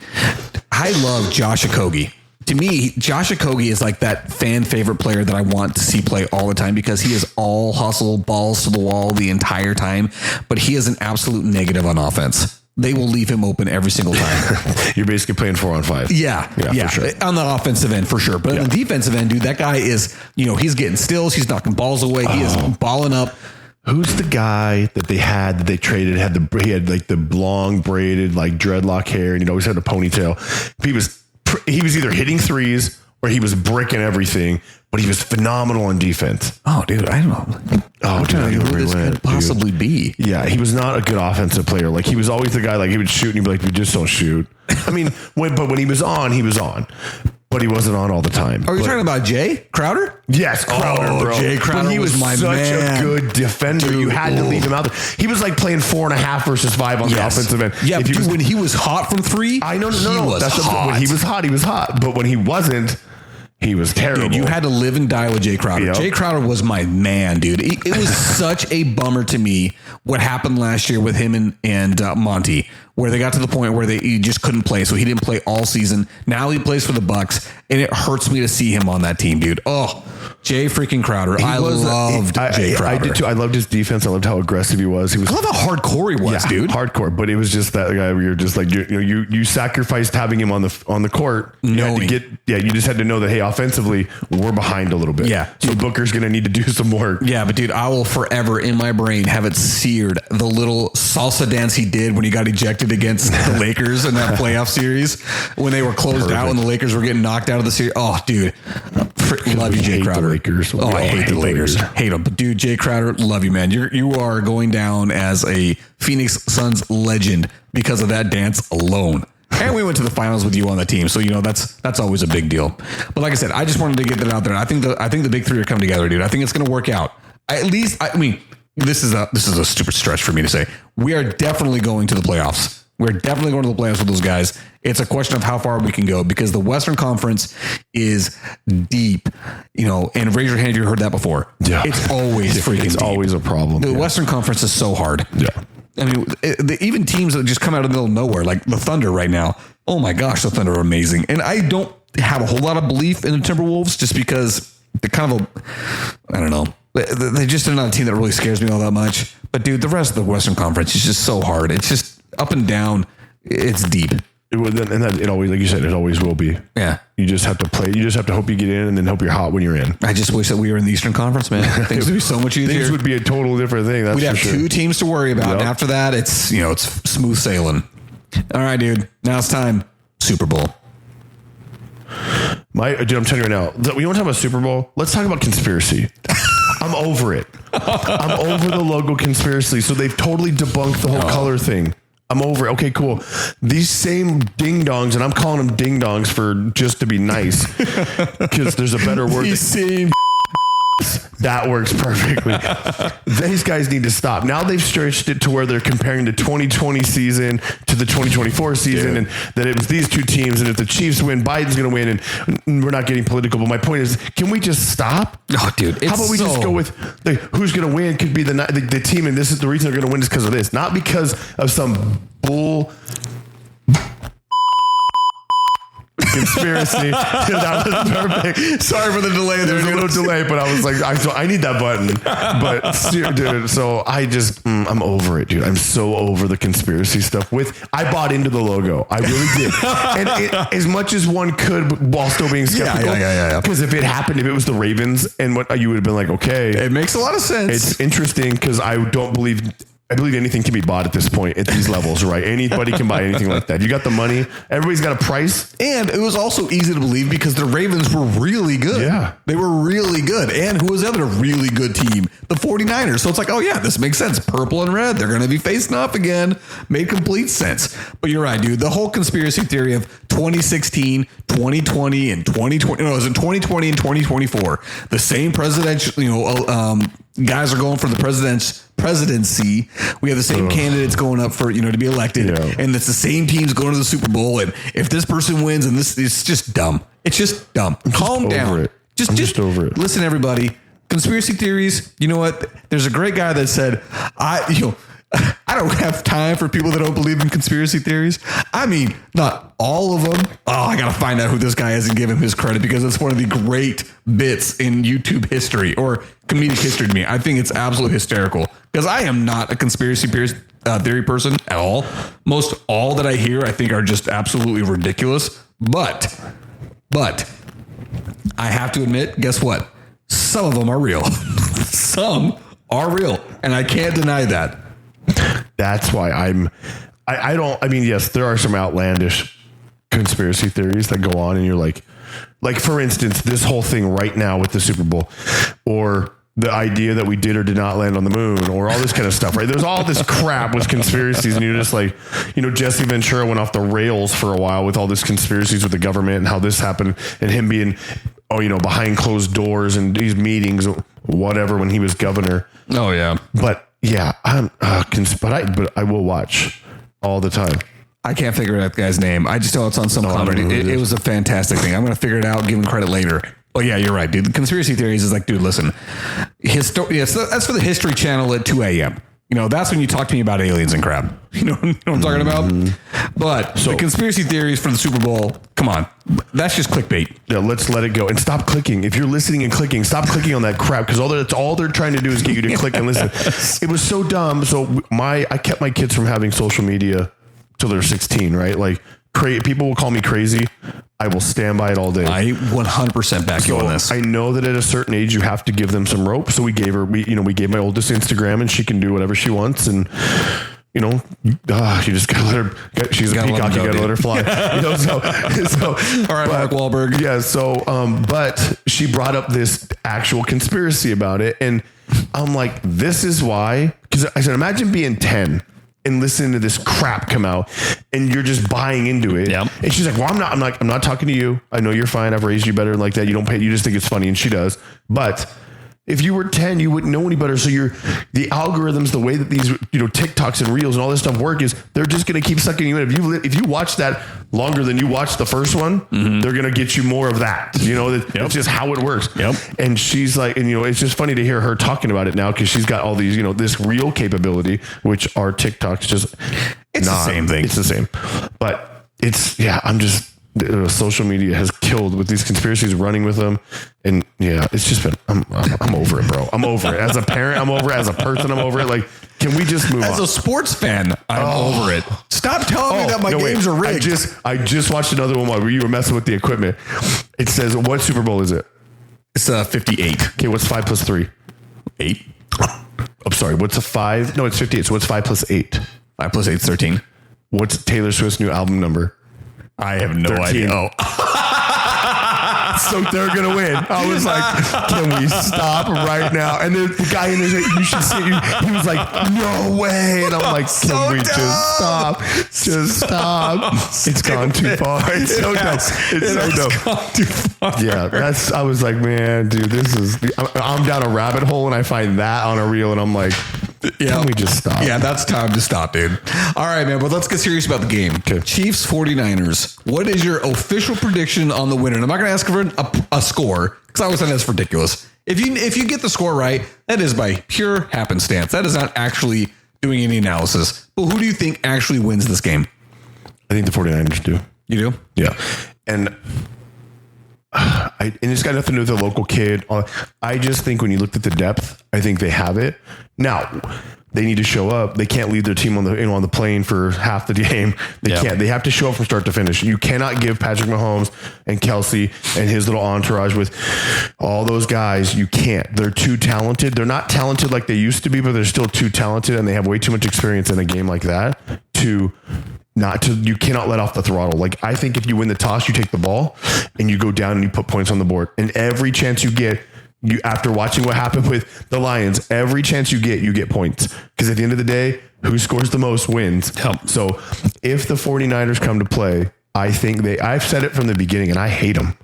I love Josh Okogie. To me, Josh Okogie is like that fan favorite player that I want to see play all the time, because he is all hustle, balls to the wall the entire time, but he is an absolute negative on offense. They will leave him open every single time. You're basically playing 4-on-5. Yeah. For sure. On the offensive end, for sure. But on the defensive end, dude, that guy is, he's getting steals. He's knocking balls away. He is balling up. Who's the guy that they traded? He had like the long braided, like dreadlock hair, and he always had a ponytail. He was either hitting threes or he was bricking everything, but he was phenomenal on defense. Oh, dude, I don't know. Oh, dude, who this could possibly be. Yeah, he was not a good offensive player. Like, he was always the guy, like, he would shoot and he'd be like, we just don't shoot. I mean, when he was on, he was on. But he wasn't on all the time. Are you talking about Jay Crowder? Yes, Crowder, bro. Jay Crowder, but he was my such man. a good defender. Dude, you had to leave him out there. He was like playing 4.5 versus 5 on the offensive end. Yeah, when he was hot from 3, I know. That's hot. When he was hot. But when he wasn't, he was terrible. Dude, you had to live and die with Jay Crowder. Yep. Jay Crowder was my man, dude. It was such a bummer to me what happened last year with him and Monty, where they got to the point where he just couldn't play. So he didn't play all season. Now he plays for the Bucks, and it hurts me to see him on that team, dude. Oh, Jay freaking Crowder. I loved Jay Crowder. I did too. I loved his defense. I loved how aggressive he was. I love how hardcore he was, dude. Hardcore. But it was just that guy where you're just like, you sacrificed having him on the court. You just had to know that, hey, offensively, we're behind a little bit. Yeah. So Booker's going to need to do some work. Yeah, but dude, I will forever in my brain have it seared, the little salsa dance he did when he got ejected against the Lakers in that playoff series when they were closed out and the Lakers were getting knocked out of the series. Oh, dude. Love you, Jay Crowder. I hate the Lakers. Hate them. But dude, Jay Crowder, love you, man. You are going down as a Phoenix Suns legend because of that dance alone. And we went to the finals with you on the team, so that's always a big deal. But like I said, I just wanted to get that out there. I think the big three are coming together, dude. I think it's going to work out. At least, I mean, this is a stupid stretch for me to say. We are definitely going to the playoffs. We're definitely going to the playoffs with those guys. It's a question of how far we can go, because the Western Conference is deep, and raise your hand if you heard that before. Yeah. It's always freaking deep. It's always a problem. The Western Conference is so hard. Yeah. I mean, even teams that just come out of the middle of nowhere, like the Thunder right now. Oh my gosh, the Thunder are amazing. And I don't have a whole lot of belief in the Timberwolves just because they're kind of I don't know. They just are not a team that really scares me all that much. But dude, the rest of the Western Conference is just so hard. It's just up and down. It's deep. It always, like you said, it always will be. Yeah. You just have to play. You just have to hope you get in and then hope you're hot when you're in. I just wish that we were in the Eastern Conference, man. Things would be so much easier. Things would be a total different thing. We'd have two teams to worry about. Yep. And after that, it's smooth sailing. All right, dude. Now it's time. Super Bowl. Dude, I'm telling you right now, we don't talk about Super Bowl. Let's talk about conspiracy. I'm over it. I'm over the logo conspiracy. So they've totally debunked the whole color thing. I'm over it. Okay, cool. These same ding dongs, and I'm calling them ding dongs for just to be nice, because there's a better word. These same that works perfectly. These guys need to stop. Now they've stretched it to where they're comparing the 2020 season to the 2024 season, and that it was these two teams, and if the Chiefs win, Biden's going to win, and we're not getting political. But my point is, can we just stop? Oh, dude. How about we just go with who's going to win could be the team, and this is the reason they're going to win is because of this, not because of some bull conspiracy. That was perfect. Sorry for the delay. There's a little delay, but I was like, I need that button. But dude, so I'm over it, dude. I'm so over the conspiracy stuff. I bought into the logo. I really did. And as much as one could while still being skeptical. Yeah. Because if it happened, if it was the Ravens, and what you would have been like, okay. It makes a lot of sense. It's interesting because I believe anything can be bought at this point at these levels, right? Anybody can buy anything like that. You got the money. Everybody's got a price. And it was also easy to believe because the Ravens were really good. Yeah. They were really good. And who was the other really good team? The 49ers. So it's like, oh yeah, this makes sense. Purple and red. They're going to be facing off again. Made complete sense. But you're right, dude. The whole conspiracy theory of 2016, 2020, and 2020. No, it was in 2020 and 2024. The same presidential, guys are going for the presidency. We have the same candidates going up for, to be elected. Yeah. And it's the same teams going to the Super Bowl. And if this person wins, and it's just dumb. It's just dumb. Calm down. I'm just over it. Listen, everybody. Conspiracy theories. You know what? There's a great guy that said, I don't have time for people that don't believe in conspiracy theories. I mean, not all of them. Oh, I got to find out who this guy is and give him his credit because it's one of the great bits in YouTube history or comedic history to me. I think it's absolutely hysterical because I am not a conspiracy theory person at all. Most all that I hear, I think are just absolutely ridiculous. But I have to admit, guess what? Some of them are real. Some are real. And I can't deny that. That's why yes, there are some outlandish conspiracy theories that go on and you're like for instance, this whole thing right now with the Super Bowl or the idea that we did or did not land on the moon or all this kind of stuff, right? There's all this crap with conspiracies and you're just like, Jesse Ventura went off the rails for a while with all this conspiracies with the government and how this happened and him being, behind closed doors and these meetings, whatever, when he was governor. Oh yeah. But yeah, but I will watch all the time. I can't figure out that guy's name. I just know it's on some comedy. It was a fantastic thing. I'm going to figure it out, give him credit later. Oh yeah, you're right, dude. The conspiracy theories is like, dude, listen, that's for the History Channel at 2 a.m. That's when you talk to me about aliens and crap. You know what I'm talking about? But the conspiracy theories for the Super Bowl, come on. That's just clickbait. Yeah, let's let it go. And stop clicking. If you're listening and clicking, stop clicking on that crap because all they're trying to do is get you to click and listen. It was so dumb. So I kept my kids from having social media till they're 16, right? Like people will call me crazy. I will stand by it all day. I 100% back you on this. I know that at a certain age you have to give them some rope. So we gave my oldest Instagram and she can do whatever she wants. And you just gotta let her. She's a peacock. You gotta let her fly. So all right, Mark Wahlberg. Yeah. So, but she brought up this actual conspiracy about it, and I'm like, this is why. Because I said, imagine being 10. And listening to this crap come out and you're just buying into it. Yep. And she's like, well, I'm not talking to you. I know you're fine. I've raised you better like that. You don't pay. You just think it's funny. And she does. But If you were 10, you wouldn't know any better. So the algorithms, the way that these, TikToks and reels and all this stuff work is they're just going to keep sucking you in. If you watch that longer than you watched the first one, they're going to get you more of that. That's just how it works. Yep. And she's like, and it's just funny to hear her talking about it now because she's got all these, this reel capability, which are TikToks just it's the same thing. It's the same, but social media has killed with these conspiracies running with them. And it's just been, I'm over it, bro. I'm over it. As a parent, I'm over it. As a person, I'm over it. Like, can we just move on? As a sports fan, I'm over it. Stop telling me that my games are rigged. I just watched another one where you were messing with the equipment. It says, what Super Bowl is it? It's 58. Okay. What's 5 plus 3? 8. I'm sorry. What's a 5? No, it's 58. So what's 5 plus 8? 5 plus 8 is 13. What's Taylor Swift's new album number? I have no 13. Idea. Oh. So they're going to win. I was like, can we stop right now? And the guy in there, you should see it. He was like, no way. And I'm like, can we just stop? Just stop. It's gone too far. It's so dumb. It's so dumb. Gone too far. Yeah. I was like, man, dude, I'm down a rabbit hole and I find that on a reel and I'm like, can we just stop? Yeah, that's time to stop, dude. All right, man, but let's get serious about the game. Okay. Chiefs 49ers. What is your official prediction on the winner? And I'm not going to ask for a score because I always think that's ridiculous. If you get the score right, that is by pure happenstance. That is not actually doing any analysis. But who do you think actually wins this game? I think the 49ers do. You do? Yeah. And it's got nothing to do with the local kid. I just think when you looked at the depth, I think they have it. Now, they need to show up. They can't leave their team on the plane for half the game. They can't. They have to show up from start to finish. You cannot give Patrick Mahomes and Kelsey and his little entourage with all those guys. You can't. They're too talented. They're not talented like they used to be, but they're still too talented, and they have way too much experience in a game like that you cannot let off the throttle. Like, I think if you win the toss, you take the ball and you go down and you put points on the board. And every chance you get, after watching what happened with the Lions, every chance you get points. Because at the end of the day, who scores the most wins. So if the 49ers come to play, I think I've said it from the beginning and I hate them.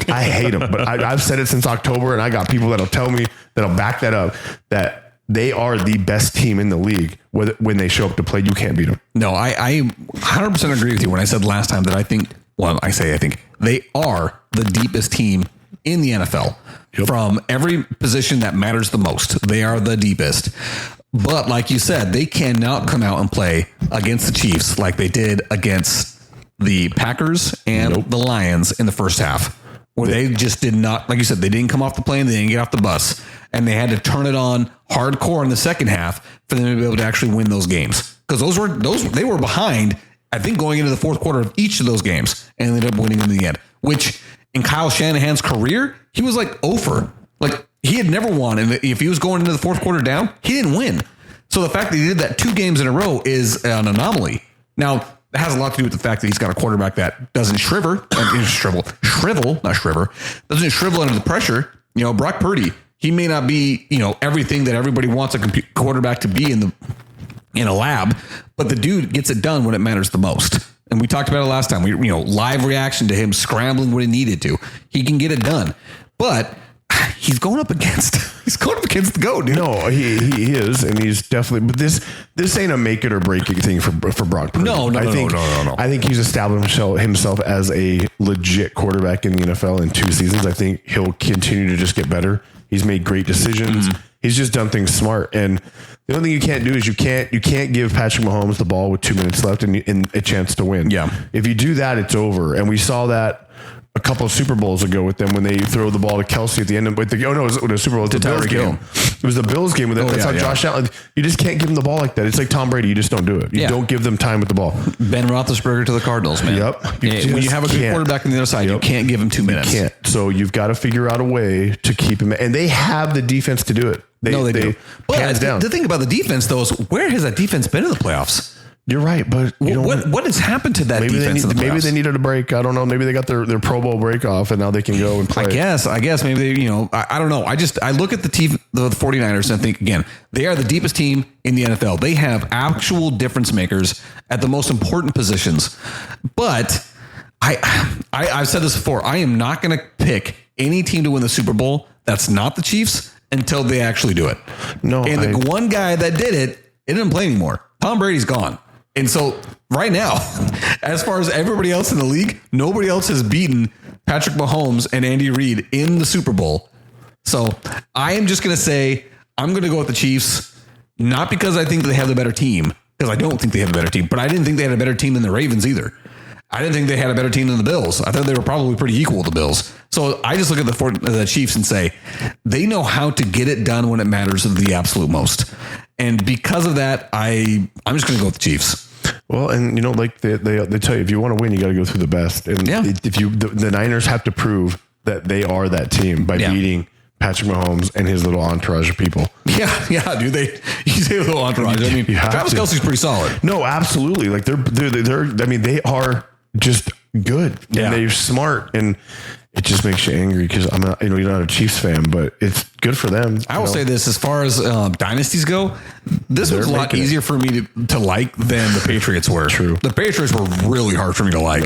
I hate them. But I've said it since October and I got people that'll tell me, that'll back that up, that they are the best team in the league. When they show up to play, you can't beat them. No, I 100% agree with you when I said last time that I think they are the deepest team in the NFL. Yep. From every position that matters the most. They are the deepest. But like you said, they cannot come out and play against the Chiefs like they did against the Packers and the Lions in the first half. Where they just did not, like you said, they didn't come off the plane, they didn't get off the bus, and they had to turn it on hardcore in the second half for them to be able to actually win those games. Because they were behind, I think, going into the fourth quarter of each of those games, and ended up winning in the end. Which in Kyle Shanahan's career, he was like over. Like, he had never won, and if he was going into the fourth quarter down, he didn't win. So the fact that he did that 2 games in a row is an anomaly. Now, it has a lot to do with the fact that he's got a quarterback that doesn't doesn't shrivel under the pressure. Brock Purdy, he may not be, everything that everybody wants a quarterback to be in a lab, but the dude gets it done when it matters the most. And we talked about it last time. Live reaction to him scrambling when he needed to. He can get it done, but he's going up against the GOAT, dude. No, he is, and he's definitely. But this ain't a make it or break it thing for Brock Purdy. No. I think he's established himself as a legit quarterback in the NFL in 2 seasons. I think he'll continue to just get better. He's made great decisions. Mm-hmm. He's just done things smart. And the only thing you can't do is you can't give Patrick Mahomes the ball with 2 minutes left and a chance to win. Yeah. If you do that, it's over. And we saw that a couple of Super Bowls ago with them when they throw the ball to Kelsey at the end of it was the Super Bowl. It's the Bills game. It was the Bills game with it. That's how Josh Allen. You just can't give him the ball like that. It's like Tom Brady. You just don't do it. You don't give them time with the ball. Ben Roethlisberger to the Cardinals, man. Yep. When you have a good quarterback on the other side, you can't give him 2 minutes. You can't. So you've got to figure out a way to keep him. And they have the defense to do it. They do. But the thing about the defense, though, is where has that defense been in the playoffs? You're right, but what has happened to that defense in the playoffs? Maybe they needed a break. I don't know. Maybe they got their Pro Bowl break off, and now they can go and play. I guess maybe they, I don't know. I look at the 49ers and I think, again, they are the deepest team in the NFL. They have actual difference makers at the most important positions. But I've said this before. I am not going to pick any team to win the Super Bowl that's not the Chiefs until they actually do it. No, and the one guy that did it didn't play anymore. Tom Brady's gone. And so right now, as far as everybody else in the league, nobody else has beaten Patrick Mahomes and Andy Reid in the Super Bowl. So I am just going to say, I'm going to go with the Chiefs, not because I think they have the better team, because I don't think they have a better team, but I didn't think they had a better team than the Ravens either. I didn't think they had a better team than the Bills. I thought they were probably pretty equal to the Bills. So I just look at the Chiefs and say, they know how to get it done when it matters the absolute most. And because of that, I'm just going to go with the Chiefs. Well, and like they tell you, if you want to win, you got to go through the best. And if the Niners have to prove that they are that team by beating Patrick Mahomes and his little entourage of people. Yeah, dude. You say a little entourage. I mean, Travis Kelce's pretty solid. No, absolutely. Like they're. I mean, they are just good. And they're smart, and it just makes you angry because I'm not. You're not a Chiefs fan, but it's good for them. I will say this: as far as dynasties go, this was a lot easier for me to like than the Patriots were. True. The Patriots were really hard for me to like.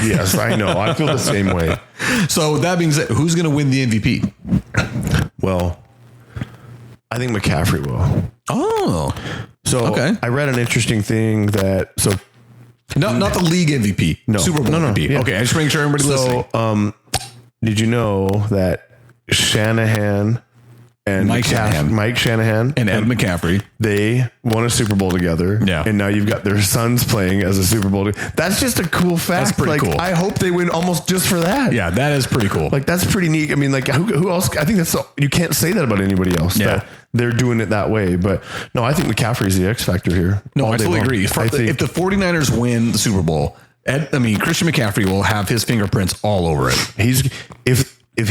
Yes, I know. I feel the same way. So with that being said, who's going to win the MVP? Well, I think McCaffrey will. Oh, so okay. I read an interesting thing that not the league MVP, Super Bowl MVP. Yeah. Okay, I just making sure everybody listening. Did you know that Shanahan and Mike Shanahan and Ed McCaffrey, they won a Super Bowl together. Yeah. And now you've got their sons playing as a Super Bowl. That's just a cool fact. That's pretty cool. I hope they win almost just for that. Yeah, that is pretty cool. Like, that's pretty neat. I mean, like, who else? I think you can't say that about anybody else. Yeah. That they're doing it that way. But no, I think McCaffrey's the X factor here. No, I totally agree. If the 49ers win the Super Bowl, Christian McCaffrey will have his fingerprints all over it. If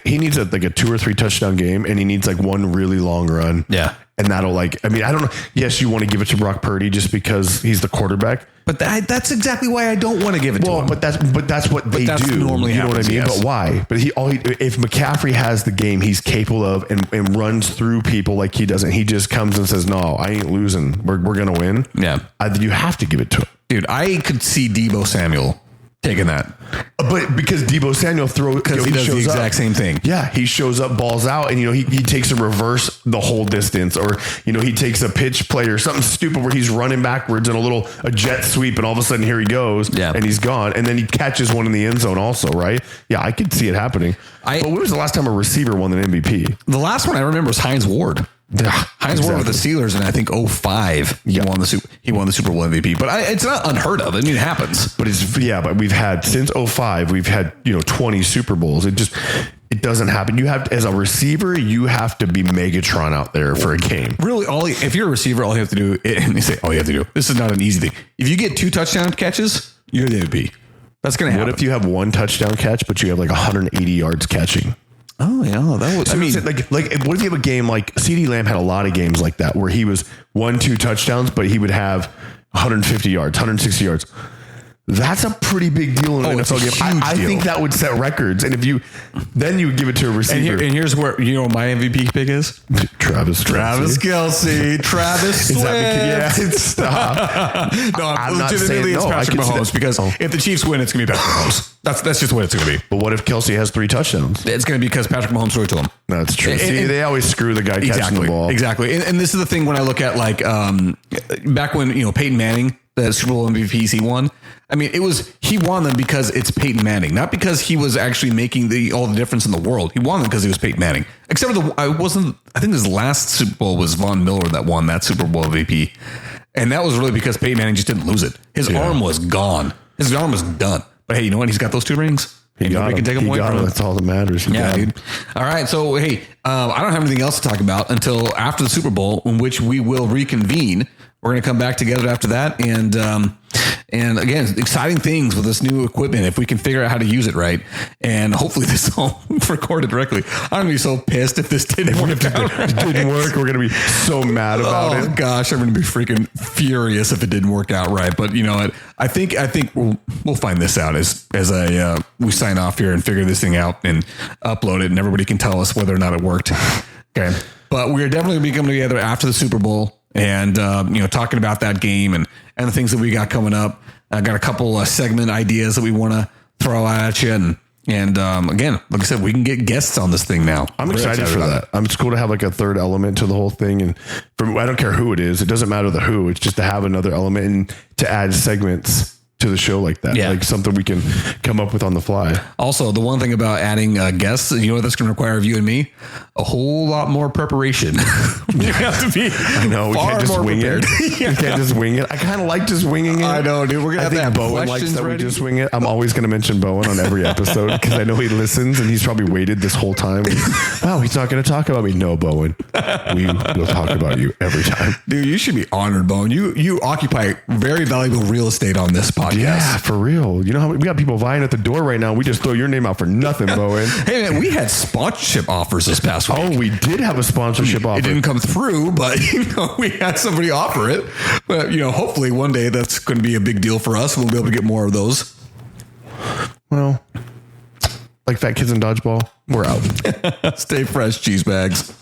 he needs a 2 or 3 touchdown game, and he needs like one really long run. Yeah. And that'll I don't know. Yes, you want to give it to Brock Purdy just because he's the quarterback. But that's exactly why I don't want to give it to him. But that's what they do. Normally, you know happens, what I mean? Yes. But why? But if McCaffrey has the game he's capable of and runs through people like he doesn't, he just comes and says, "No, I ain't losing. We're gonna win." Yeah. You have to give it to him, dude. I could see Deebo Samuel taking that. But because Deebo Samuel he does the exact same thing. Yeah, he shows up, balls out, and he takes a reverse the whole distance, or he takes a pitch play or something stupid where he's running backwards in a jet sweep, and all of a sudden here he goes, and he's gone, and then he catches one in the end zone also, right? Yeah, I could see it happening. But when was the last time a receiver won an MVP? The last one I remember was Hines Ward. Hines Ward with the Steelers, and I think 2005 he won the Super Bowl MVP. But it's not unheard of. I mean, it happens. But we've had since 2005 we've had 20 Super Bowls. It doesn't happen. You have as a receiver, you have to be Megatron out there for a game. Really, if you're a receiver, all you have to do, and they say all you have to do. This is not an easy thing. If you get 2 touchdown catches, you're the MVP. That's going to happen. What if you have 1 touchdown catch, but you have like 180 yards catching? Oh yeah, that was. Like what if you have a game like CeeDee Lamb had a lot of games like that where he was 1-2 touchdowns, but he would have 150 yards, 160 yards. That's a pretty big deal in an NFL game. I think that would set records. And if you give it to a receiver. And here's where what my MVP pick is? Travis Kelce. Travis Swift. Stop. No, I'm legitimately it's Patrick Mahomes because if the Chiefs win, it's going to be Patrick Mahomes. That's just what it's going to be. But what if Kelce has 3 touchdowns? It's going to be because Patrick Mahomes threw it to him. That's true. See, they always screw the guy catching the ball. Exactly. And this is the thing when I look at back when Peyton Manning, the Super Bowl MVPs he won. I mean, he won them because it's Peyton Manning, not because he was actually making all the difference in the world. He won them because he was Peyton Manning. Except for I think his last Super Bowl was Von Miller that won that Super Bowl MVP. And that was really because Peyton Manning just didn't lose it. His arm was gone. His arm was done. But hey, you know what? He's got those 2 rings. Nobody can take him away from him. That's all that matters. Yeah, dude. All right. So, hey, I don't have anything else to talk about until after the Super Bowl, in which we will reconvene. We're going to come back together after that. And again, exciting things with this new equipment if we can figure out how to use it right. And hopefully this all recorded directly. I'm going to be so pissed if this didn't work out. It didn't work. We're going to be so mad about it. Oh gosh, I'm going to be freaking furious if it didn't work out right. But you know what? I think we'll find this out as we sign off here and figure this thing out and upload it, and everybody can tell us whether or not it worked. Okay. But we're definitely going to be coming together after the Super Bowl. And, talking about that game and the things that we got coming up. I got a couple segment ideas that we want to throw at you and, And again, like I said, we can get guests on this thing now. I'm excited for that. It's cool to have like a third element to the whole thing. And I don't care who it is. It doesn't matter the who. It's just to have another element and to add segments to the show like that. Like something we can come up with on the fly. Also, the one thing about adding guests, you know what that's going to require of you and me? A whole lot more preparation. You have to be. I know. We can't just wing it. We can't just wing it. I kind of like just winging it. I know, dude. We're going to have Bowen likes that ready. We just wing it. I'm always going to mention Bowen on every episode because I know he listens and he's probably waited this whole time. Wow, he's not going to talk about me. No, Bowen. We will talk about you every time. Dude, you should be honored, Bowen. You occupy very valuable real estate on this podcast. Yeah, for real. You know how we got people vying at the door right now. We just throw your name out for nothing, Bowen. Hey, man, we had sponsorship offers this past week. Oh, we did have a sponsorship offer. It didn't come through, but we had somebody offer it. But hopefully one day that's going to be a big deal for us. We'll be able to get more of those. Well, like Fat Kids in Dodgeball, we're out. Stay fresh, cheese bags.